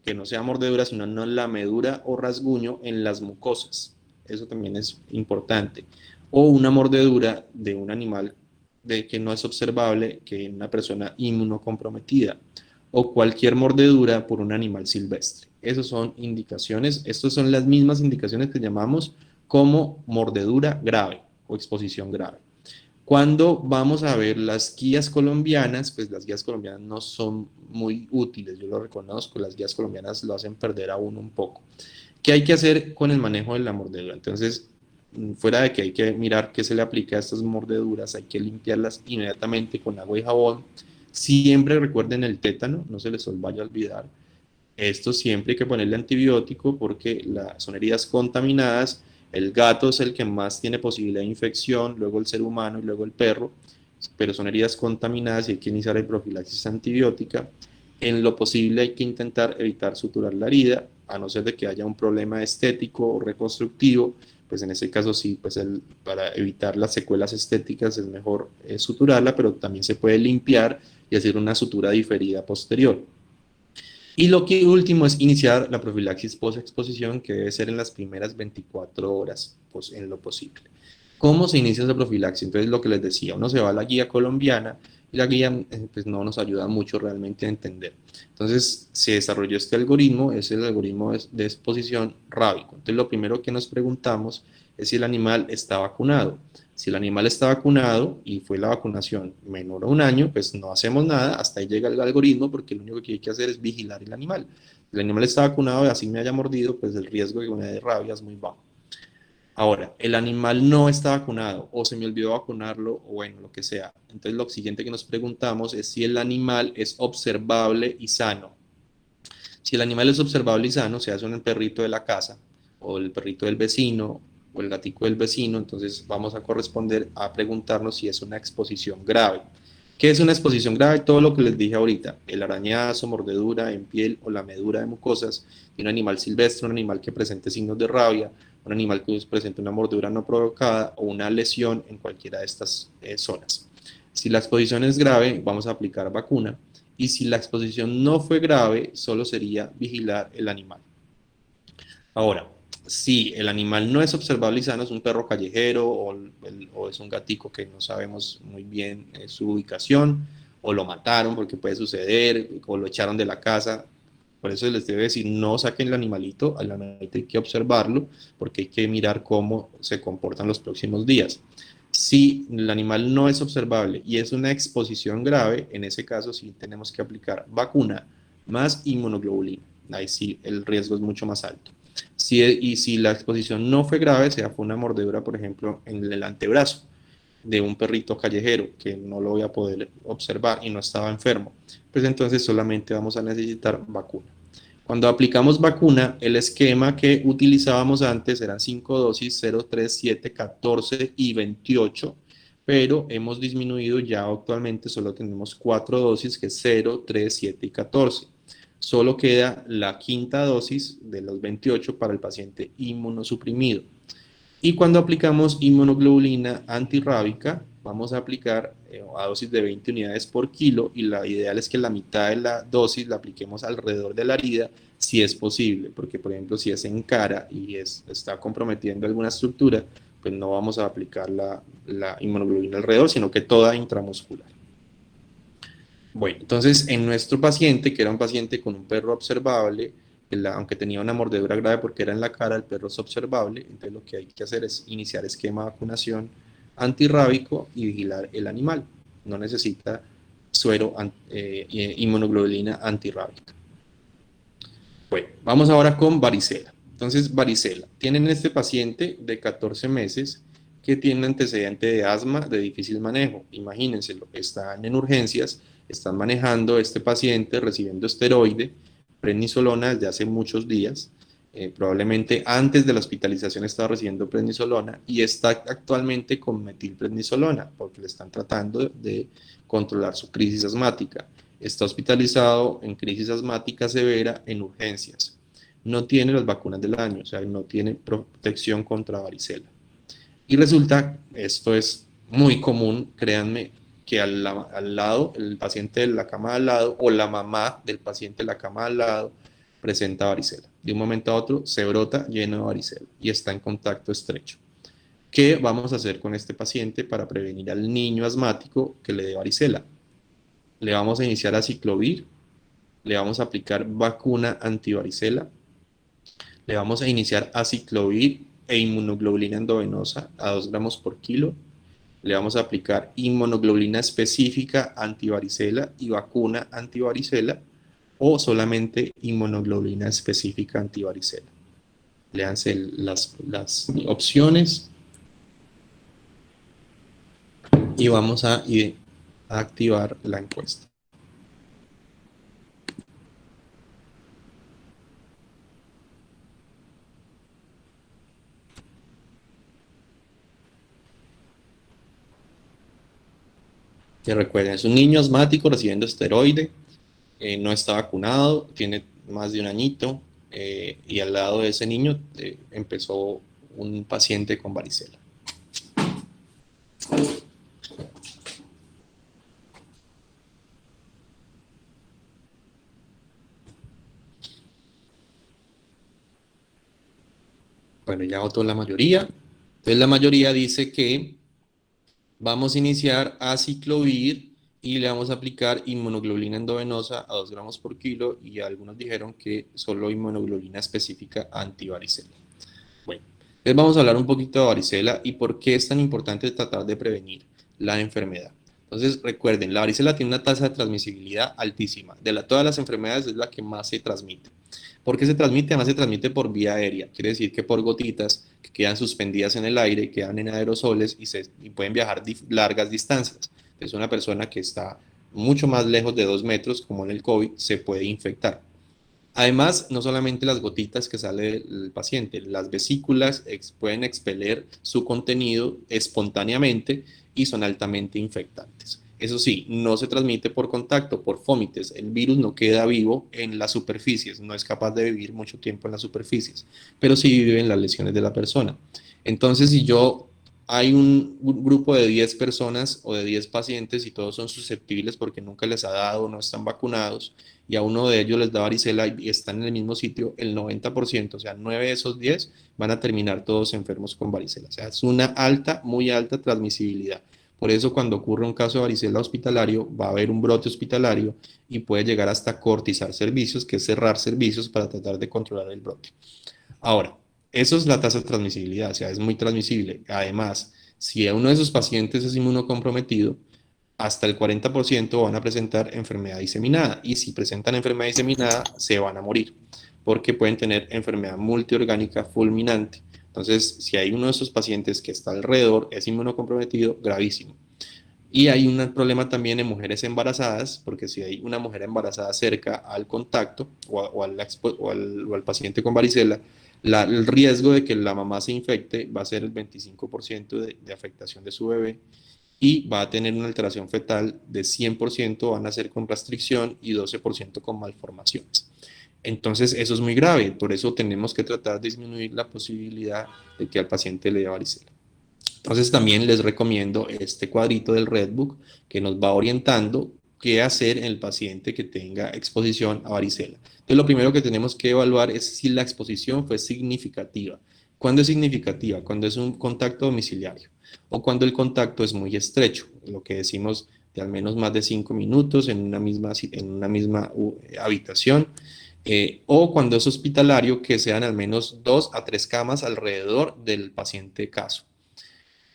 A: que no sea mordedura, sino una lamedura o rasguño en las mucosas. Eso también es importante. O una mordedura de un animal de que no es observable que en una persona inmunocomprometida. O cualquier mordedura por un animal silvestre. Esas son indicaciones, estas son las mismas indicaciones que llamamos como mordedura grave o exposición grave. Cuando vamos a ver las guías colombianas, pues las guías colombianas no son muy útiles, yo lo reconozco, las guías colombianas lo hacen perder a uno un poco. ¿Qué hay que hacer con el manejo de la mordedura? Entonces, fuera de que hay que mirar qué se le aplica a estas mordeduras, hay que limpiarlas inmediatamente con agua y jabón. Siempre recuerden el tétano, no se les vaya a olvidar. Esto siempre hay que ponerle antibiótico porque son heridas contaminadas. El gato es el que más tiene posibilidad de infección, luego el ser humano y luego el perro, pero son heridas contaminadas y hay que iniciar el profilaxis antibiótica. En lo posible hay que intentar evitar suturar la herida, a no ser de que haya un problema estético o reconstructivo, pues en ese caso sí, pues para evitar las secuelas estéticas es mejor suturarla, pero también se puede limpiar y hacer una sutura diferida posterior. Y lo que último es iniciar la profilaxis post-exposición, que debe ser en las primeras 24 horas, pues en lo posible. ¿Cómo se inicia esa profilaxis? Entonces, lo que les decía, uno se va a la guía colombiana y la guía pues, no nos ayuda mucho realmente a entender. Entonces, se desarrolló este algoritmo, es el algoritmo de exposición rábico. Entonces, lo primero que nos preguntamos es si el animal está vacunado. Si el animal está vacunado y fue la vacunación menor a un año, pues no hacemos nada, hasta ahí llega el algoritmo, porque lo único que hay que hacer es vigilar el animal. Si el animal está vacunado y así me haya mordido, pues el riesgo de que me dé rabia es muy bajo. Ahora, el animal no está vacunado o se me olvidó vacunarlo o bueno, lo que sea. Entonces lo siguiente que nos preguntamos es si el animal es observable y sano. Si el animal es observable y sano, se hace un perrito de la casa o el perrito del vecino o el gatico del vecino, entonces vamos a corresponder a preguntarnos si es una exposición grave. ¿Qué es una exposición grave? Todo lo que les dije ahorita, el arañazo, mordedura en piel o lamedura de mucosas de un animal silvestre, un animal que presente signos de rabia, un animal que presente una mordedura no provocada o una lesión en cualquiera de estas zonas. Si la exposición es grave, vamos a aplicar vacuna y si la exposición no fue grave, solo sería vigilar el animal. Ahora, si el animal no es observable y sano, es un perro callejero o es un gatico que no sabemos muy bien su ubicación, o lo mataron porque puede suceder, o lo echaron de la casa. Por eso les debo decir, no saquen el animalito, al animalito hay que observarlo, porque hay que mirar cómo se comportan los próximos días. Si el animal no es observable y es una exposición grave, en ese caso sí tenemos que aplicar vacuna más inmunoglobulina. Ahí sí el riesgo es mucho más alto. Y si la exposición no fue grave, sea fue una mordedura, por ejemplo, en el antebrazo de un perrito callejero que no lo voy a poder observar y no estaba enfermo, pues entonces solamente vamos a necesitar vacuna. Cuando aplicamos vacuna, el esquema que utilizábamos antes eran 5 dosis, 0, 3, 7, 14 y 28, pero hemos disminuido ya actualmente, solo tenemos 4 dosis, que es 0, 3, 7 y 14. solo queda la quinta dosis de los 28 para el paciente inmunosuprimido. Y cuando aplicamos inmunoglobulina antirrábica, vamos a aplicar a dosis de 20 unidades por kilo y la ideal es que la mitad de la dosis la apliquemos alrededor de la herida si es posible, porque por ejemplo si es en cara y está comprometiendo alguna estructura, pues no vamos a aplicar la inmunoglobulina alrededor, sino que toda intramuscular. Bueno, entonces en nuestro paciente, que era un paciente con un perro observable, aunque tenía una mordedura grave porque era en la cara, el perro es observable, entonces lo que hay que hacer es iniciar esquema de vacunación antirrábico y vigilar el animal. No necesita suero, inmunoglobulina antirrábica. Bueno, vamos ahora con varicela. Entonces, varicela. Tienen este paciente de 14 meses que tiene un antecedente de asma de difícil manejo. Imagínenselo, están en urgencias, están manejando este paciente recibiendo esteroide, prednisolona desde hace muchos días. Probablemente antes de la hospitalización estaba recibiendo prednisolona y está actualmente con metilprednisolona porque le están tratando de controlar su crisis asmática. Está hospitalizado en crisis asmática severa en urgencias. No tiene las vacunas del año, o sea, no tiene protección contra varicela. Y resulta, esto es muy común, créanme, que al lado, el paciente de la cama al lado o la mamá del paciente de la cama al lado presenta varicela. De un momento a otro se brota lleno de varicela y está en contacto estrecho. ¿Qué vamos a hacer con este paciente para prevenir al niño asmático que le dé varicela? Le vamos a iniciar aciclovir, le vamos a aplicar vacuna antivaricela, le vamos a iniciar aciclovir e inmunoglobulina endovenosa a 2 gramos por kilo, le vamos a aplicar inmunoglobulina específica antivaricela y vacuna antivaricela o solamente inmunoglobulina específica antivaricela. Léanse las opciones y vamos a activar la encuesta. Que recuerden, es un niño asmático recibiendo esteroide, no está vacunado, tiene más de un añito y al lado de ese niño empezó un paciente con varicela. Bueno, ya votó la mayoría. Entonces la mayoría dice que vamos a iniciar aciclovir y le vamos a aplicar inmunoglobulina endovenosa a 2 gramos por kilo y algunos dijeron que solo inmunoglobulina específica antivaricela. Bueno, entonces vamos a hablar un poquito de varicela y por qué es tan importante tratar de prevenir la enfermedad. Entonces recuerden, la varicela tiene una tasa de transmisibilidad altísima. De todas las enfermedades es la que más se transmite. ¿Por qué se transmite? Además se transmite por vía aérea. Quiere decir que por gotitas que quedan suspendidas en el aire, quedan en aerosoles y pueden viajar largas distancias. Entonces una persona que está mucho más lejos de 2 metros, como en el COVID, se puede infectar. Además, no solamente las gotitas que sale del paciente, las vesículas pueden expeler su contenido espontáneamente y son altamente infectantes. Eso sí, no se transmite por contacto, por fómites. El virus no queda vivo en las superficies, no es capaz de vivir mucho tiempo en las superficies, pero sí vive en las lesiones de la persona. Entonces, si hay un grupo de 10 personas o de 10 pacientes y todos son susceptibles porque nunca les ha dado, no están vacunados, y a uno de ellos les da varicela y están en el mismo sitio, el 90%, o sea, 9 de esos 10 van a terminar todos enfermos con varicela. O sea, es una alta, muy alta transmisibilidad. Por eso cuando ocurre un caso de varicela hospitalario, va a haber un brote hospitalario y puede llegar hasta cortizar servicios, que es cerrar servicios para tratar de controlar el brote. Ahora, eso es la tasa de transmisibilidad, o sea, es muy transmisible. Además, si uno de esos pacientes es inmunocomprometido, hasta el 40% van a presentar enfermedad diseminada y si presentan enfermedad diseminada se van a morir porque pueden tener enfermedad multiorgánica fulminante. Entonces, si hay uno de esos pacientes que está alrededor, es inmunocomprometido, gravísimo. Y hay un problema también en mujeres embarazadas, porque si hay una mujer embarazada cerca al contacto o al paciente con varicela, el riesgo de que la mamá se infecte va a ser el 25% de afectación de su bebé y va a tener una alteración fetal de 100%, van a ser con restricción y 12% con malformaciones. Entonces, eso es muy grave, por eso tenemos que tratar de disminuir la posibilidad de que al paciente le dé varicela. Entonces, también les recomiendo este cuadrito del Redbook que nos va orientando qué hacer en el paciente que tenga exposición a varicela. Entonces, lo primero que tenemos que evaluar es si la exposición fue significativa. ¿Cuándo es significativa? Cuando es un contacto domiciliario o cuando el contacto es muy estrecho, lo que decimos de al menos más de 5 minutos en una misma habitación, o cuando es hospitalario, que sean al menos 2 a 3 camas alrededor del paciente caso.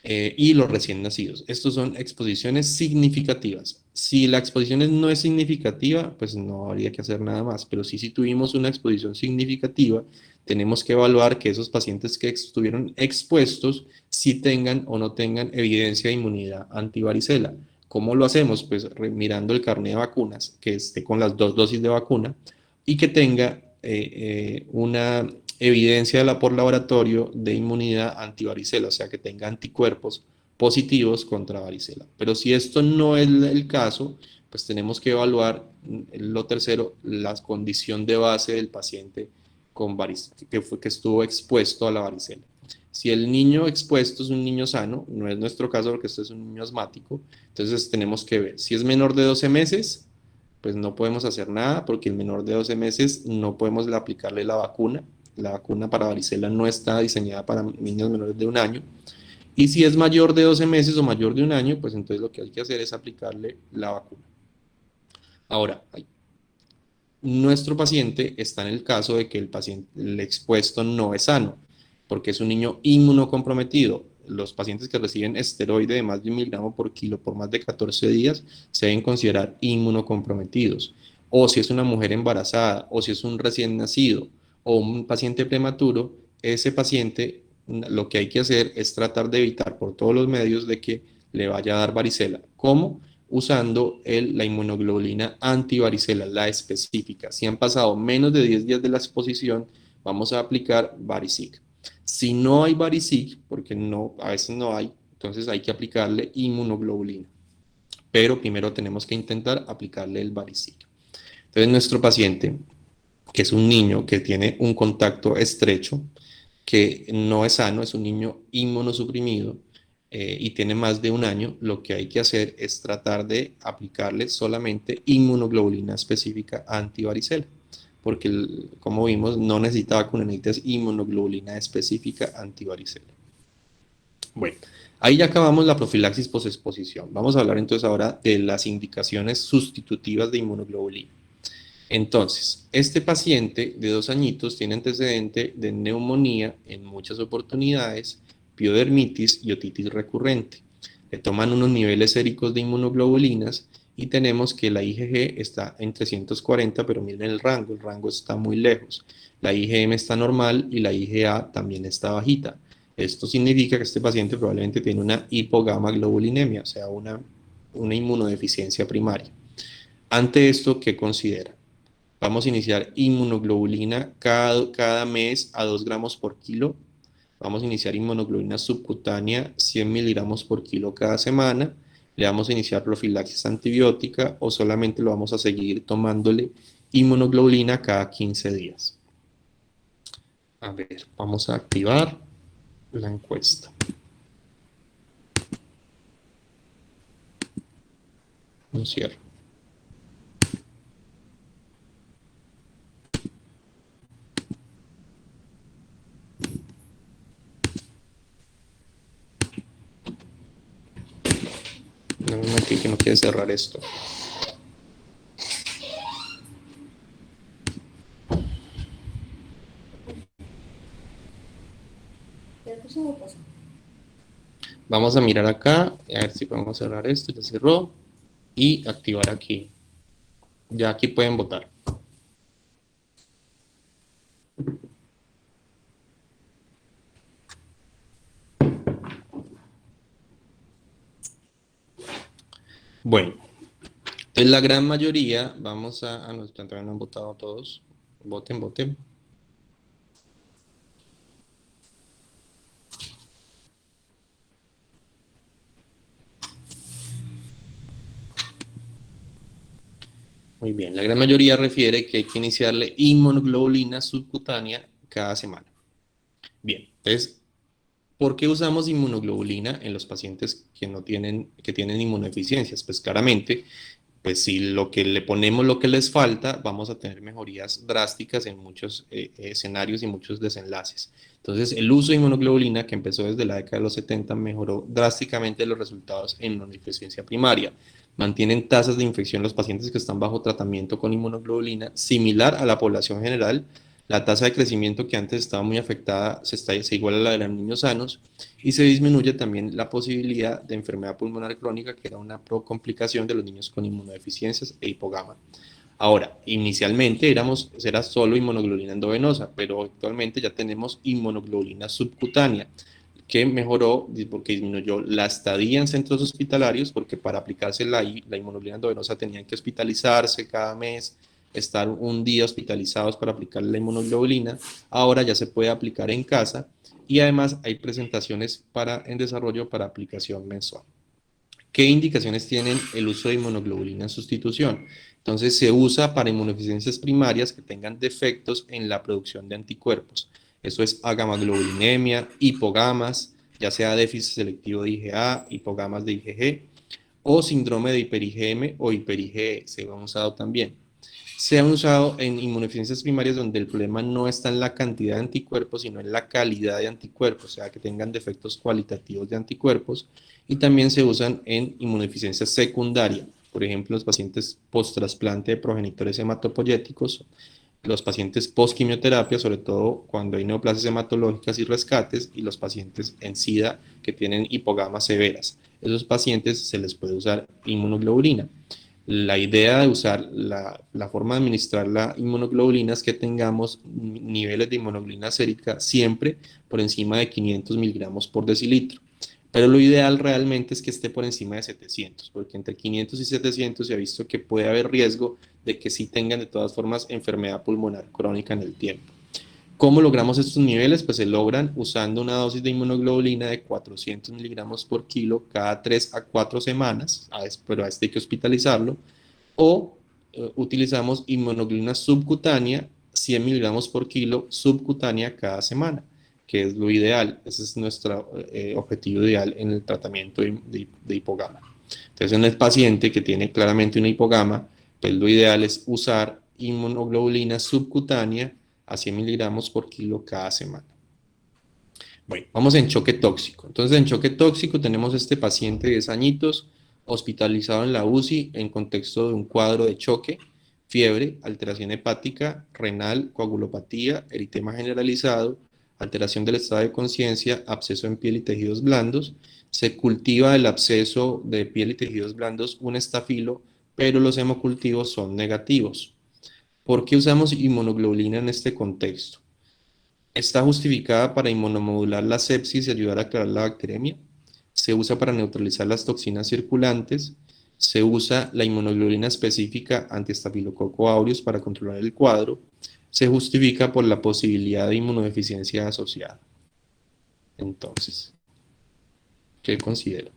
A: Y los recién nacidos. Estos son exposiciones significativas. Si la exposición no es significativa, pues no habría que hacer nada más. Pero si tuvimos una exposición significativa, tenemos que evaluar que esos pacientes que estuvieron expuestos, si tengan o no tengan evidencia de inmunidad antivaricela. ¿Cómo lo hacemos? Pues mirando el carnet de vacunas, que esté con las 2 dosis de vacuna y que tenga una evidencia por laboratorio de inmunidad antivaricela, o sea, que tenga anticuerpos positivos contra varicela. Pero si esto no es el caso, pues tenemos que evaluar, lo tercero, la condición de base del paciente con que estuvo expuesto a la varicela. Si el niño expuesto es un niño sano, no es nuestro caso porque este es un niño asmático, entonces tenemos que ver si es menor de 12 meses, pues no podemos hacer nada porque el menor de 12 meses no podemos aplicarle la vacuna. La vacuna para varicela no está diseñada para niños menores de 1 año. Y si es mayor de 12 meses o mayor de 1 año, pues entonces lo que hay que hacer es aplicarle la vacuna. Ahora, nuestro paciente está en el caso de que el expuesto no es sano, porque es un niño inmunocomprometido. Los pacientes que reciben esteroide de más de 1 miligramo por kilo por más de 14 días se deben considerar inmunocomprometidos. O si es una mujer embarazada, o si es un recién nacido, o un paciente prematuro, ese paciente lo que hay que hacer es tratar de evitar por todos los medios de que le vaya a dar varicela. ¿Cómo? Usando la inmunoglobulina antivaricela, la específica. Si han pasado menos de 10 días de la exposición, vamos a aplicar Varicig. Si no hay Varicig, porque no, a veces no hay, entonces hay que aplicarle inmunoglobulina. Pero primero tenemos que intentar aplicarle el Varicig. Entonces nuestro paciente, que es un niño que tiene un contacto estrecho, que no es sano, es un niño inmunosuprimido y tiene más de 1 año, lo que hay que hacer es tratar de aplicarle solamente inmunoglobulina específica antivaricela, porque como vimos, no necesita vacuna, necesitas inmunoglobulina específica antivaricela. Bueno, ahí ya acabamos la profilaxis posexposición. Vamos a hablar entonces ahora de las indicaciones sustitutivas de inmunoglobulina. Entonces, este paciente de 2 añitos tiene antecedente de neumonía en muchas oportunidades, piodermitis y otitis recurrente. Le toman unos niveles séricos de inmunoglobulinas y tenemos que la IgG está en 340, pero miren el rango está muy lejos. La IgM está normal y la IgA también está bajita. Esto significa que este paciente probablemente tiene una hipogamaglobulinemia, o sea, una inmunodeficiencia primaria. Ante esto, ¿qué considera? Vamos a iniciar inmunoglobulina cada mes a 2 gramos por kilo. Vamos a iniciar inmunoglobulina subcutánea 100 miligramos por kilo cada semana. Le vamos a iniciar profilaxis antibiótica o solamente lo vamos a seguir tomándole inmunoglobulina cada 15 días. A ver, vamos a activar la encuesta. No cierro. No me metí que no quiere cerrar esto. Vamos a mirar acá, a ver si podemos cerrar esto, ya cerró, y activar aquí. Ya aquí pueden votar. Bueno, entonces la gran mayoría, vamos a no, todavía no han votado todos. Voten, voten. Muy bien, la gran mayoría refiere que hay que iniciarle inmunoglobulina subcutánea cada semana. Bien, entonces, ¿por qué usamos inmunoglobulina en los pacientes que tienen inmunodeficiencias? Pues claramente, pues si lo que le ponemos lo que les falta, vamos a tener mejorías drásticas en muchos escenarios y muchos desenlaces. Entonces, el uso de inmunoglobulina, que empezó desde la década de los 70, mejoró drásticamente los resultados en inmunodeficiencia primaria. Mantienen tasas de infección los pacientes que están bajo tratamiento con inmunoglobulina similar a la población general. La tasa de crecimiento que antes estaba muy afectada se iguala a la de los niños sanos y se disminuye también la posibilidad de enfermedad pulmonar crónica, que era una complicación de los niños con inmunodeficiencias e hipogama. Ahora, inicialmente era solo inmunoglobulina endovenosa, pero actualmente ya tenemos inmunoglobulina subcutánea, que mejoró porque disminuyó la estadía en centros hospitalarios, porque para aplicarse la inmunoglobulina endovenosa tenían que hospitalizarse cada mes, estar un día hospitalizados para aplicarle la inmunoglobulina. Ahora ya se puede aplicar en casa y además hay presentaciones en desarrollo para aplicación mensual. ¿Qué indicaciones tienen el uso de inmunoglobulina en sustitución? Entonces se usa para inmunodeficiencias primarias que tengan defectos en la producción de anticuerpos. Eso es agamaglobulinemia, hipogamas, ya sea déficit selectivo de IgA, hipogamas de IgG, o síndrome de hiper-IgM o hiper-IgE, se han usado también. Se han usado en inmunodeficiencias primarias donde el problema no está en la cantidad de anticuerpos, sino en la calidad de anticuerpos, o sea, que tengan defectos cualitativos de anticuerpos, y también se usan en inmunodeficiencia secundaria, por ejemplo, los pacientes post-trasplante de progenitores hematopoyéticos, los pacientes post-quimioterapia, sobre todo cuando hay neoplasias hematológicas y rescates, y los pacientes en SIDA que tienen hipogamas severas. Esos pacientes se les puede usar inmunoglobulina. La idea de usar la forma de administrar la inmunoglobulina es que tengamos niveles de inmunoglobulina sérica siempre por encima de 500 miligramos por decilitro. Pero lo ideal realmente es que esté por encima de 700, porque entre 500 y 700 se ha visto que puede haber riesgo de que sí tengan de todas formas enfermedad pulmonar crónica en el tiempo. ¿Cómo logramos estos niveles? Pues se logran usando una dosis de inmunoglobulina de 400 miligramos por kilo cada 3 a 4 semanas, pero a este hay que hospitalizarlo, o utilizamos inmunoglobulina subcutánea, 100 miligramos por kilo subcutánea cada semana, que es lo ideal. Ese es nuestro objetivo ideal en el tratamiento de hipogama. Entonces, en el paciente que tiene claramente una hipogama, pues lo ideal es usar inmunoglobulina subcutánea a 100 miligramos por kilo cada semana. Bueno, vamos en choque tóxico. Entonces, en choque tóxico tenemos este paciente de 10 añitos hospitalizado en la UCI en contexto de un cuadro de choque, fiebre, alteración hepática, renal, coagulopatía, eritema generalizado, alteración del estado de conciencia, absceso en piel y tejidos blandos. Se cultiva el absceso de piel y tejidos blandos, un estafilo, pero los hemocultivos son negativos. ¿Por qué usamos inmunoglobulina en este contexto? Está justificada para inmunomodular la sepsis y ayudar a aclarar la bacteremia. Se usa para neutralizar las toxinas circulantes. Se usa la inmunoglobulina específica anti-Staphylococcus aureus para controlar el cuadro. Se justifica por la posibilidad de inmunodeficiencia asociada. Entonces, ¿qué considero?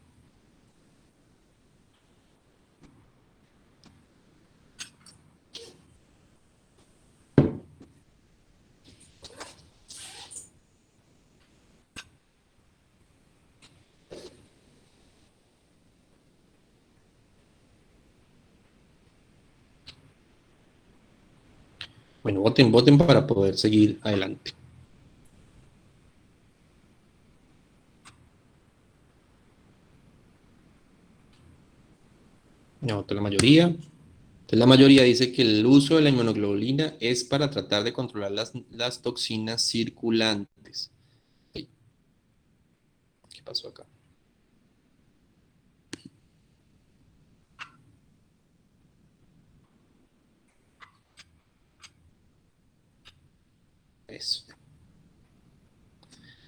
A: Bueno, voten para poder seguir adelante. Ya votó la mayoría. Entonces, la mayoría dice que el uso de la inmunoglobulina es para tratar de controlar las toxinas circulantes. ¿Qué pasó acá? Eso.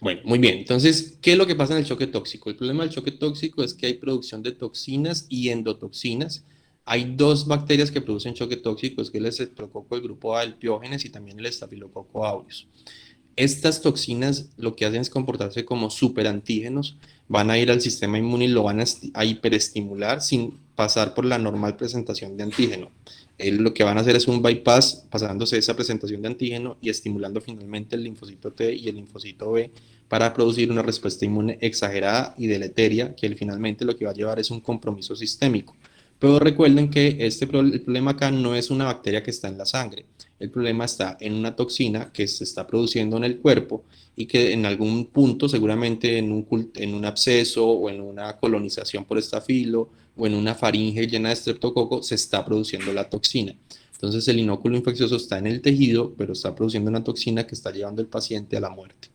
A: Bueno, muy bien. Entonces, ¿qué es lo que pasa en el choque tóxico? El problema del choque tóxico es que hay producción de toxinas y endotoxinas. Hay dos bacterias que producen choque tóxico, es que el Streptococcus, el grupo A, el Piógenes y también el Staphylococcus aureus. Estas toxinas lo que hacen es comportarse como superantígenos, van a ir al sistema inmune y lo van a hiperestimular sin pasar por la normal presentación de antígeno. Lo que van a hacer es un bypass pasándose esa presentación de antígeno y estimulando finalmente el linfocito T y el linfocito B para producir una respuesta inmune exagerada y deleteria que finalmente lo que va a llevar es un compromiso sistémico. Pero recuerden que el problema acá no es una bacteria que está en la sangre, el problema está en una toxina que se está produciendo en el cuerpo y que en algún punto, seguramente en un absceso o en una colonización por estafilo o en una faringe llena de estreptococo, se está produciendo la toxina. Entonces el inóculo infeccioso está en el tejido, pero está produciendo una toxina que está llevando al paciente a la muerte.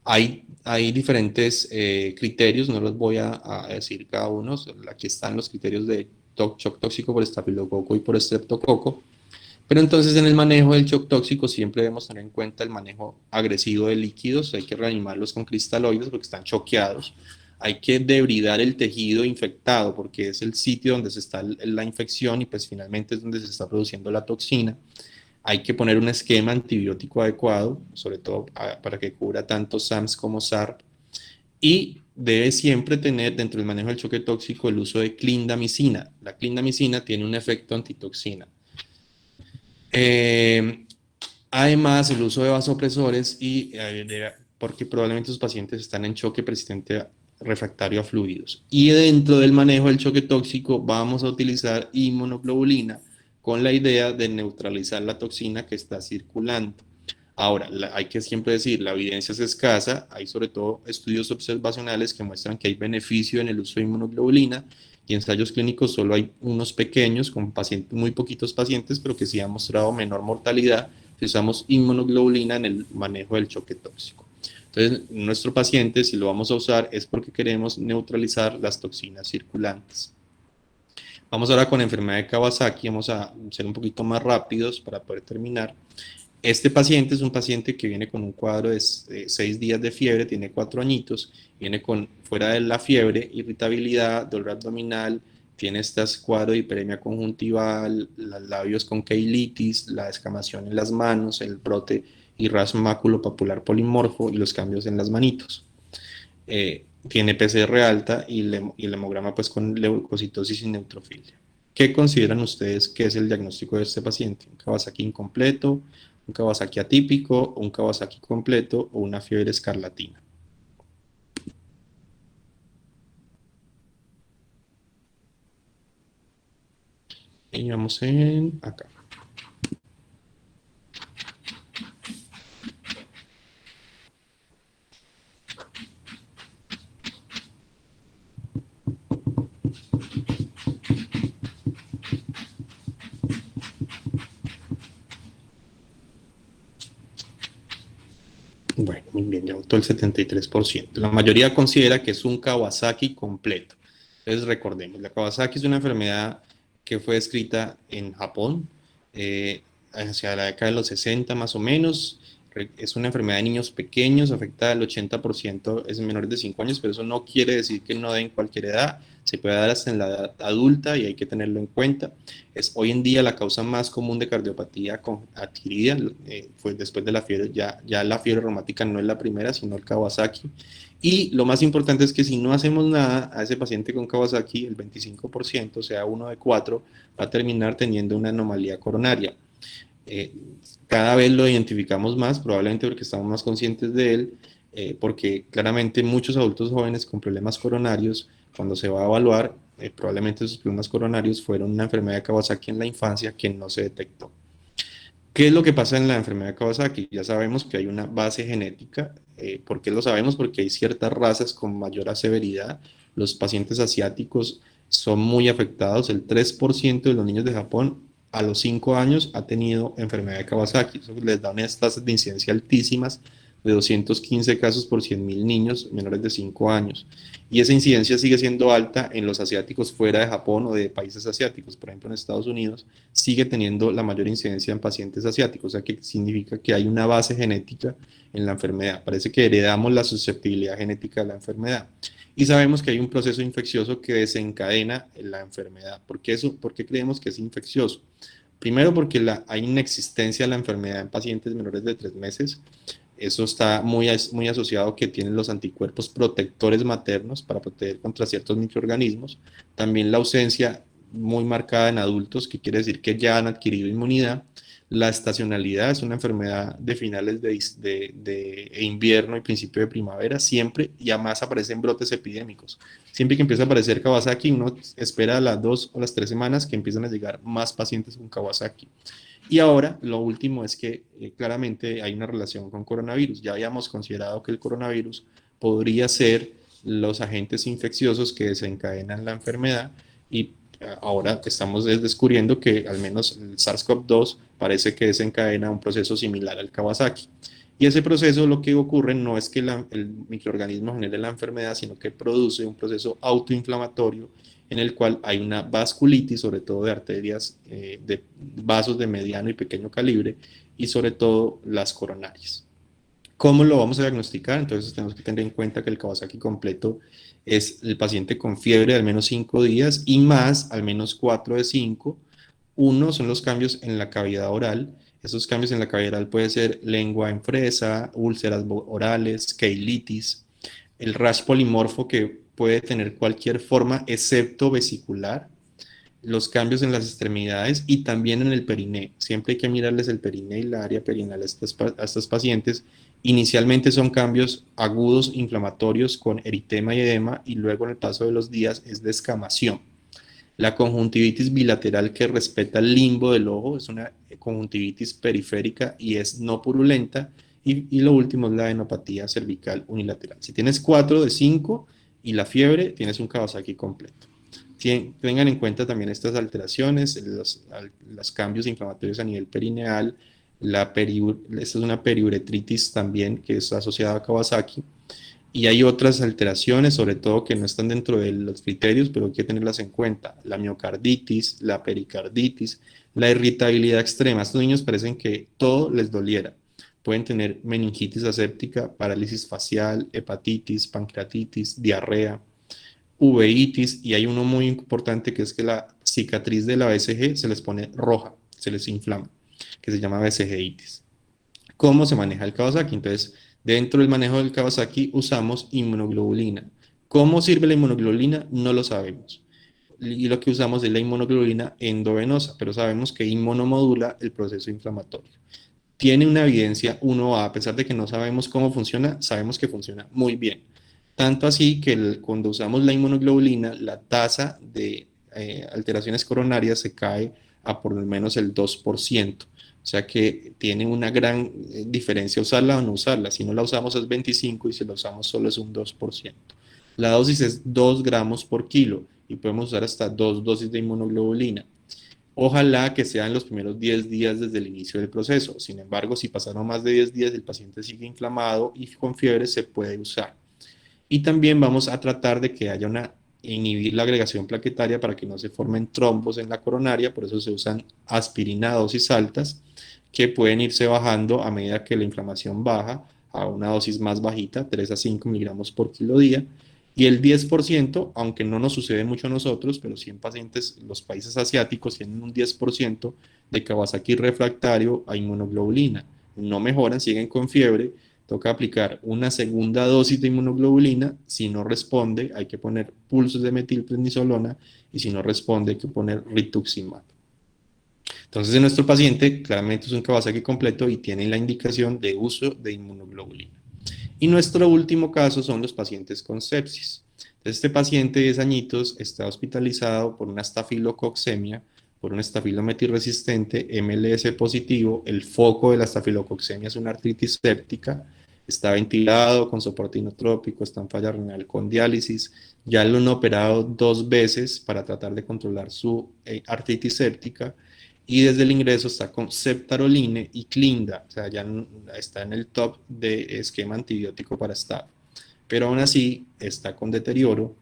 A: Hay diferentes criterios, no los voy a decir cada uno. Aquí están los criterios de shock tóxico por estafilococo y por estreptococo. Pero entonces en el manejo del shock tóxico siempre debemos tener en cuenta el manejo agresivo de líquidos, hay que reanimarlos con cristaloides porque están choqueados, hay que debridar el tejido infectado porque es el sitio donde se está la infección y pues finalmente es donde se está produciendo la toxina. Hay que poner un esquema antibiótico adecuado, sobre todo para que cubra tanto SAMS como SARP, y debe siempre tener dentro del manejo del choque tóxico el uso de clindamicina. La clindamicina tiene un efecto antitoxina. Eh, Además, el uso de vasopresores porque probablemente los pacientes están en choque persistente refractario a fluidos. Y dentro del manejo del choque tóxico vamos a utilizar inmunoglobulina con la idea de neutralizar la toxina que está circulando. Ahora, hay que siempre decir, la evidencia es escasa, hay sobre todo estudios observacionales que muestran que hay beneficio en el uso de inmunoglobulina y ensayos clínicos solo hay unos pequeños con pacientes, muy poquitos pacientes, pero que sí han mostrado menor mortalidad si usamos inmunoglobulina en el manejo del choque tóxico. Entonces, nuestro paciente, si lo vamos a usar, es porque queremos neutralizar las toxinas circulantes. Vamos ahora con la enfermedad de Kawasaki, vamos a ser un poquito más rápidos para poder terminar. Este paciente es un paciente que viene con un cuadro de 6 días de fiebre, tiene 4 añitos, viene con, fuera de la fiebre, irritabilidad, dolor abdominal, tiene este cuadro de hiperemia conjuntival, los labios con keilitis, la descamación en las manos, el brote y rasgo maculopapular polimorfo y los cambios en las manitos. Tiene PCR alta y el hemograma pues con leucocitosis y neutrofilia. ¿Qué consideran ustedes que es el diagnóstico de este paciente? ¿Un Kawasaki incompleto, un Kawasaki atípico, un Kawasaki completo o una fiebre escarlatina? Y vamos en acá. Bueno, muy bien, ya votó el 73%. La mayoría considera que es un Kawasaki completo. Entonces recordemos, la Kawasaki es una enfermedad que fue descrita en Japón hacia la década de los 60 más o menos. Es una enfermedad de niños pequeños, afecta al 80% es menores de 5 años, pero eso no quiere decir que no den cualquier edad, se puede dar hasta en la edad adulta y hay que tenerlo en cuenta. Es hoy en día la causa más común de cardiopatía adquirida, fue después de la fiebre, ya la fiebre reumática no es la primera, sino el Kawasaki. Y lo más importante es que si no hacemos nada a ese paciente con Kawasaki, el 25%, o sea, uno de 4, va a terminar teniendo una anomalía coronaria. Eh, Cada vez lo identificamos más, probablemente porque estamos más conscientes de él, porque claramente muchos adultos jóvenes con problemas coronarios, cuando se va a evaluar, probablemente esos problemas coronarios fueron una enfermedad de Kawasaki en la infancia que no se detectó. ¿Qué es lo que pasa en la enfermedad de Kawasaki? Ya sabemos que hay una base genética. ¿Por qué lo sabemos? Porque hay ciertas razas con mayor severidad. Los pacientes asiáticos son muy afectados. El 3% de los niños de Japón a los 5 años ha tenido enfermedad de Kawasaki. Eso les da unas tasas de incidencia altísimas de 215 casos por 100.000 niños menores de 5 años. Y esa incidencia sigue siendo alta en los asiáticos fuera de Japón o de países asiáticos. Por ejemplo, en Estados Unidos sigue teniendo la mayor incidencia en pacientes asiáticos, o sea que significa que hay una base genética en la enfermedad. Parece que heredamos la susceptibilidad genética de la enfermedad. Y sabemos que hay un proceso infeccioso que desencadena la enfermedad. ¿Por qué creemos que es infeccioso? Primero porque hay una existencia de la enfermedad en pacientes menores de 3 meses. Eso está muy asociado que tienen los anticuerpos protectores maternos para proteger contra ciertos microorganismos. También la ausencia muy marcada en adultos, que quiere decir que ya han adquirido inmunidad. La estacionalidad es una enfermedad de finales de invierno y principio de primavera, siempre, y además aparecen brotes epidémicos. Siempre que empieza a aparecer Kawasaki, uno espera las 2 o las 3 semanas que empiezan a llegar más pacientes con Kawasaki. Y ahora, lo último es que claramente hay una relación con coronavirus. Ya habíamos considerado que el coronavirus podría ser los agentes infecciosos que desencadenan la enfermedad y ahora estamos descubriendo que al menos el SARS-CoV-2 parece que desencadena un proceso similar al Kawasaki. Y ese proceso lo que ocurre no es que el microorganismo genere la enfermedad, sino que produce un proceso autoinflamatorio en el cual hay una vasculitis, sobre todo de arterias, de vasos de mediano y pequeño calibre, y sobre todo las coronarias. ¿Cómo lo vamos a diagnosticar? Entonces tenemos que tener en cuenta que el Kawasaki completo es el paciente con fiebre de al menos 5 días y más, al menos 4 de 5. Uno son los cambios en la cavidad oral. Esos cambios en la cavidad oral puede ser lengua en fresa, úlceras orales, queilitis, el rash polimorfo que puede tener cualquier forma excepto vesicular, los cambios en las extremidades y también en el periné. Siempre hay que mirarles el periné y la área perineal a estos pacientes. Inicialmente son cambios agudos inflamatorios con eritema y edema y luego en el paso de los días es descamación. La conjuntivitis bilateral que respeta el limbo del ojo es una conjuntivitis periférica y es no purulenta. Y lo último es la adenopatía cervical unilateral. Si tienes 4 de 5 y la fiebre, tienes un Kawasaki completo. Tengan en cuenta también estas alteraciones, los cambios inflamatorios a nivel perineal, esta es una periuretritis también que es asociada a Kawasaki, y hay otras alteraciones, sobre todo que no están dentro de los criterios, pero hay que tenerlas en cuenta, la miocarditis, la pericarditis, la irritabilidad extrema. Estos niños parecen que todo les doliera. Pueden tener meningitis aséptica, parálisis facial, hepatitis, pancreatitis, diarrea, uveitis, y hay uno muy importante que es que la cicatriz de la BCG se les pone roja, se les inflama, que se llama BCGitis. ¿Cómo se maneja el Kawasaki? Entonces, dentro del manejo del Kawasaki usamos inmunoglobulina. ¿Cómo sirve la inmunoglobulina? No lo sabemos. Y lo que usamos es la inmunoglobulina endovenosa, pero sabemos que inmunomodula el proceso inflamatorio. Tiene una evidencia 1A, a pesar de que no sabemos cómo funciona, sabemos que funciona muy bien. Tanto así que cuando usamos la inmunoglobulina, la tasa de alteraciones coronarias se cae a por lo menos el 2%. O sea que tiene una gran diferencia usarla o no usarla. Si no la usamos es 25 y si la usamos solo es un 2%. La dosis es 2 gramos por kilo y podemos usar hasta 2 dosis de inmunoglobulina. Ojalá que sean los primeros 10 días desde el inicio del proceso. Sin embargo, si pasaron más de 10 días y el paciente sigue inflamado y con fiebre, se puede usar. Y también vamos a tratar de que haya inhibir la agregación plaquetaria para que no se formen trombos en la coronaria, por eso se usan aspirina a dosis altas que pueden irse bajando a medida que la inflamación baja a una dosis más bajita, 3 a 5 miligramos por kilo día. Y el 10%, aunque no nos sucede mucho a nosotros, pero sí en pacientes, los países asiáticos tienen un 10% de Kawasaki refractario a inmunoglobulina. No mejoran, siguen con fiebre, toca aplicar una segunda dosis de inmunoglobulina. Si no responde, hay que poner pulsos de metilprednisolona y si no responde, hay que poner rituximab. Entonces, en nuestro paciente claramente es un Kawasaki completo y tiene la indicación de uso de inmunoglobulina. Y nuestro último caso son los pacientes con sepsis. Entonces, este paciente de 10 añitos está hospitalizado por una estafilococcemia, por un estafilometilresistente MLS positivo. El foco de la estafilococcemia es una artritis séptica. Está ventilado con soporte inotrópico, está en falla renal con diálisis. Ya lo han operado 2 veces para tratar de controlar su artritis séptica y desde el ingreso está con Septaroline y Clinda, o sea, ya está en el top de esquema antibiótico para estar. Pero aún así está con deterioro,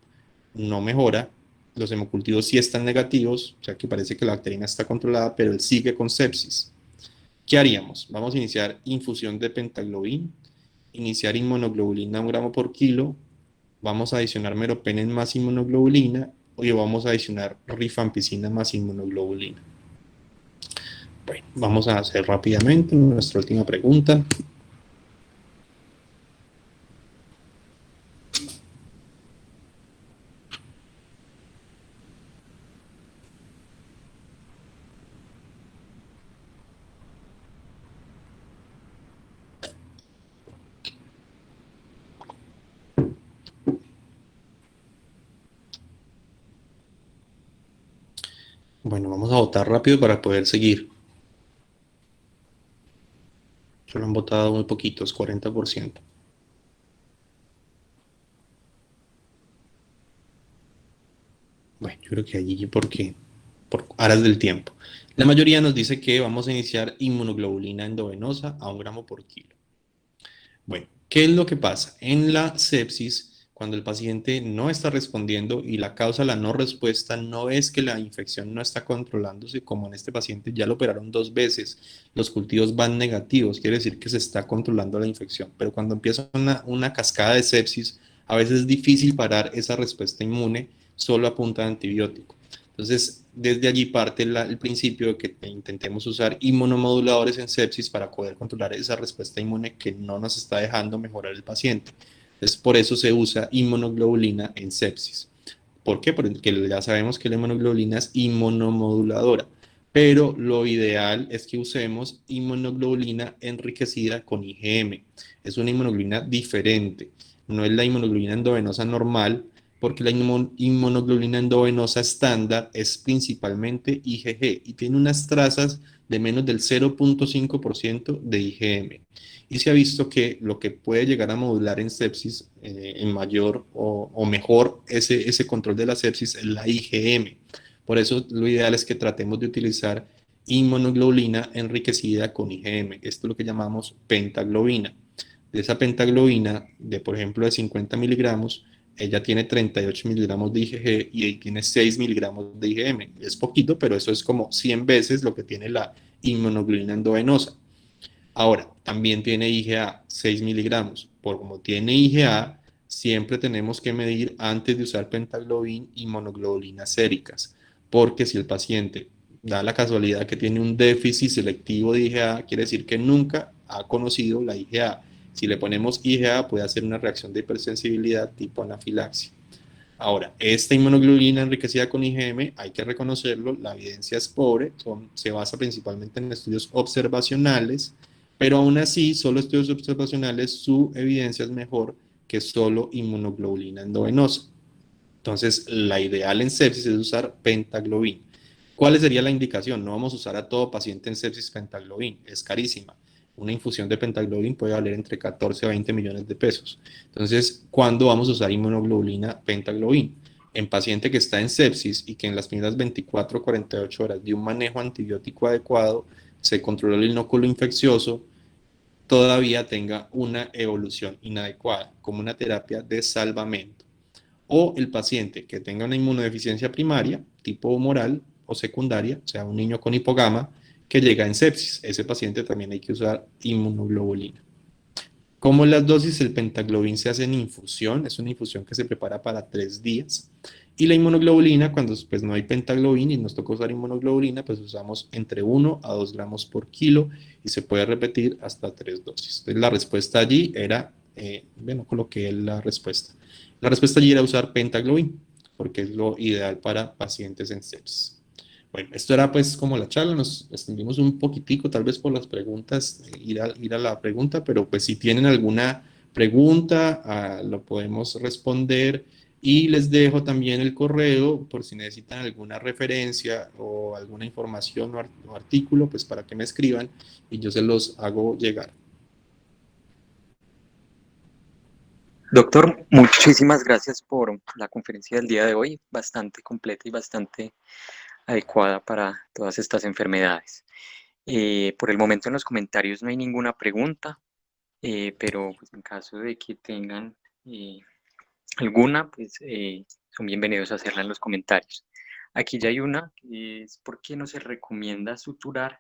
A: no mejora, los hemocultivos sí están negativos, o sea que parece que la bacterina está controlada, pero él sigue con sepsis. ¿Qué haríamos? Vamos a iniciar infusión de pentaglobin, iniciar inmunoglobulina 1 gramo por kilo, vamos a adicionar meropenem más inmunoglobulina y vamos a adicionar rifampicina más inmunoglobulina. Bueno, vamos a hacer rápidamente nuestra última pregunta. Bueno, vamos a votar rápido para poder seguir. Solo han votado muy poquitos, 40%. Bueno, yo creo que allí porque por aras del tiempo. La mayoría nos dice que vamos a iniciar inmunoglobulina endovenosa a 1 gramo por kilo. Bueno, ¿qué es lo que pasa? En la sepsis, cuando el paciente no está respondiendo y la causa de la no respuesta no es que la infección no está controlándose, como en este paciente ya lo operaron 2 veces, los cultivos van negativos, quiere decir que se está controlando la infección, pero cuando empieza una cascada de sepsis, a veces es difícil parar esa respuesta inmune solo a punta de antibiótico. Entonces, desde allí parte el principio de que intentemos usar inmunomoduladores en sepsis para poder controlar esa respuesta inmune que no nos está dejando mejorar el paciente. Entonces, por eso se usa inmunoglobulina en sepsis. ¿Por qué? Porque ya sabemos que la inmunoglobulina es inmunomoduladora, pero lo ideal es que usemos inmunoglobulina enriquecida con IgM. Es una inmunoglobulina diferente, no es la inmunoglobulina endovenosa normal, porque la inmunoglobulina endovenosa estándar es principalmente IgG y tiene unas trazas de menos del 0.5% de IgM. Y se ha visto que lo que puede llegar a modular en sepsis en mayor o mejor ese control de la sepsis es la IgM. Por eso lo ideal es que tratemos de utilizar inmunoglobulina enriquecida con IgM. Esto es lo que llamamos pentaglobina. De esa pentaglobina, de por ejemplo de 50 miligramos, ella tiene 38 miligramos de IgG y ahí tiene 6 miligramos de IgM. Es poquito, pero eso es como 100 veces lo que tiene la inmunoglobulina endovenosa. Ahora, también tiene IgA, 6 miligramos. Por como tiene IgA, siempre tenemos que medir antes de usar pentaglobin y monoglobulinas séricas, porque si el paciente da la casualidad que tiene un déficit selectivo de IgA, quiere decir que nunca ha conocido la IgA. Si le ponemos IgA, puede hacer una reacción de hipersensibilidad tipo anafilaxia. Ahora, esta inmunoglobulina enriquecida con IgM, hay que reconocerlo, la evidencia es pobre, se basa principalmente en estudios observacionales, pero aún así, solo estudios observacionales, su evidencia es mejor que solo inmunoglobulina endovenosa. Entonces, la ideal en sepsis es usar pentaglobin. ¿Cuál sería la indicación? No vamos a usar a todo paciente en sepsis pentaglobin, es carísima. Una infusión de pentaglobin puede valer entre 14 a 20 millones de pesos. Entonces, ¿cuándo vamos a usar inmunoglobulina pentaglobin? En paciente que está en sepsis y que en las primeras 24 o 48 horas de un manejo antibiótico adecuado se controló el inóculo infeccioso, todavía tenga una evolución inadecuada, como una terapia de salvamento. O el paciente que tenga una inmunodeficiencia primaria, tipo humoral o secundaria, o sea, un niño con hipogama, que llega en sepsis. Ese paciente también hay que usar inmunoglobulina. Como las dosis, el pentaglobin se hace en infusión, es una infusión que se prepara para 3 días. Y la inmunoglobulina, cuando pues, no hay pentaglobin y nos toca usar inmunoglobulina, pues usamos entre 1 a 2 gramos por kilo y se puede repetir hasta 3 dosis. Entonces, la respuesta allí era, bueno, coloqué la respuesta. La respuesta allí era usar pentaglobin, porque es lo ideal para pacientes en sepsis. Bueno, esto era pues como la charla, nos extendimos un poquitico, tal vez por las preguntas, ir a la pregunta, pero pues si tienen alguna pregunta, lo podemos responder y les dejo también el correo por si necesitan alguna referencia o alguna información o artículo, pues para que me escriban y yo se los hago llegar.
C: Doctor, muchísimas gracias por la conferencia del día de hoy, bastante completa y bastante adecuada para todas estas enfermedades. Por el momento en los comentarios no hay ninguna pregunta, pero pues, en caso de que tengan alguna, pues son bienvenidos a hacerla en los comentarios. Aquí ya hay una, que es ¿por qué no se recomienda suturar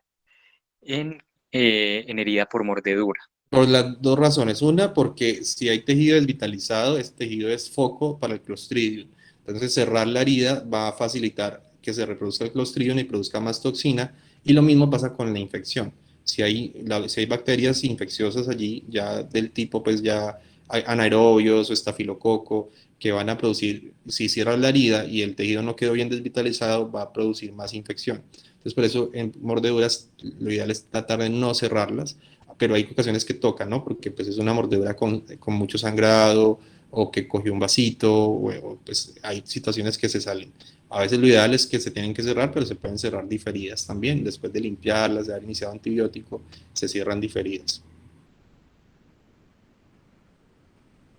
C: en herida por mordedura?
A: Por las dos razones. Una, porque si hay tejido desvitalizado, este tejido es foco para el Clostridium. Entonces, cerrar la herida va a facilitar que se reproduzca el Clostridium y produzca más toxina. Y lo mismo pasa con la infección. Si hay bacterias infecciosas allí, ya del tipo, pues ya hay anaerobios o estafilococo, que van a producir, si cierras la herida y el tejido no quedó bien desvitalizado, va a producir más infección. Entonces, por eso en mordeduras, lo ideal es tratar de no cerrarlas, pero hay ocasiones que toca, ¿no? Porque pues es una mordedura con mucho sangrado o que cogió un vasito, pues hay situaciones que se salen. A veces lo ideal es que se tienen que cerrar, pero se pueden cerrar diferidas también. Después de limpiarlas, de haber iniciado antibiótico, se cierran diferidas.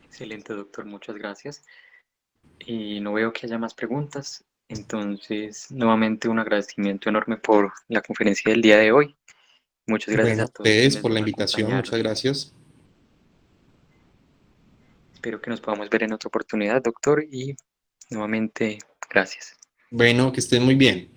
C: Excelente, doctor, muchas gracias. No veo que haya más preguntas, entonces nuevamente un agradecimiento enorme por la conferencia del día de hoy. Muchas gracias
A: Bueno,
C: a
A: a
C: todos
A: ustedes
C: quienes
A: por la
C: nos
A: invitación,
C: acompañaron.
A: muchas gracias.
C: Espero que nos podamos ver en otra oportunidad, doctor, y nuevamente gracias.
A: Bueno, que estén muy bien.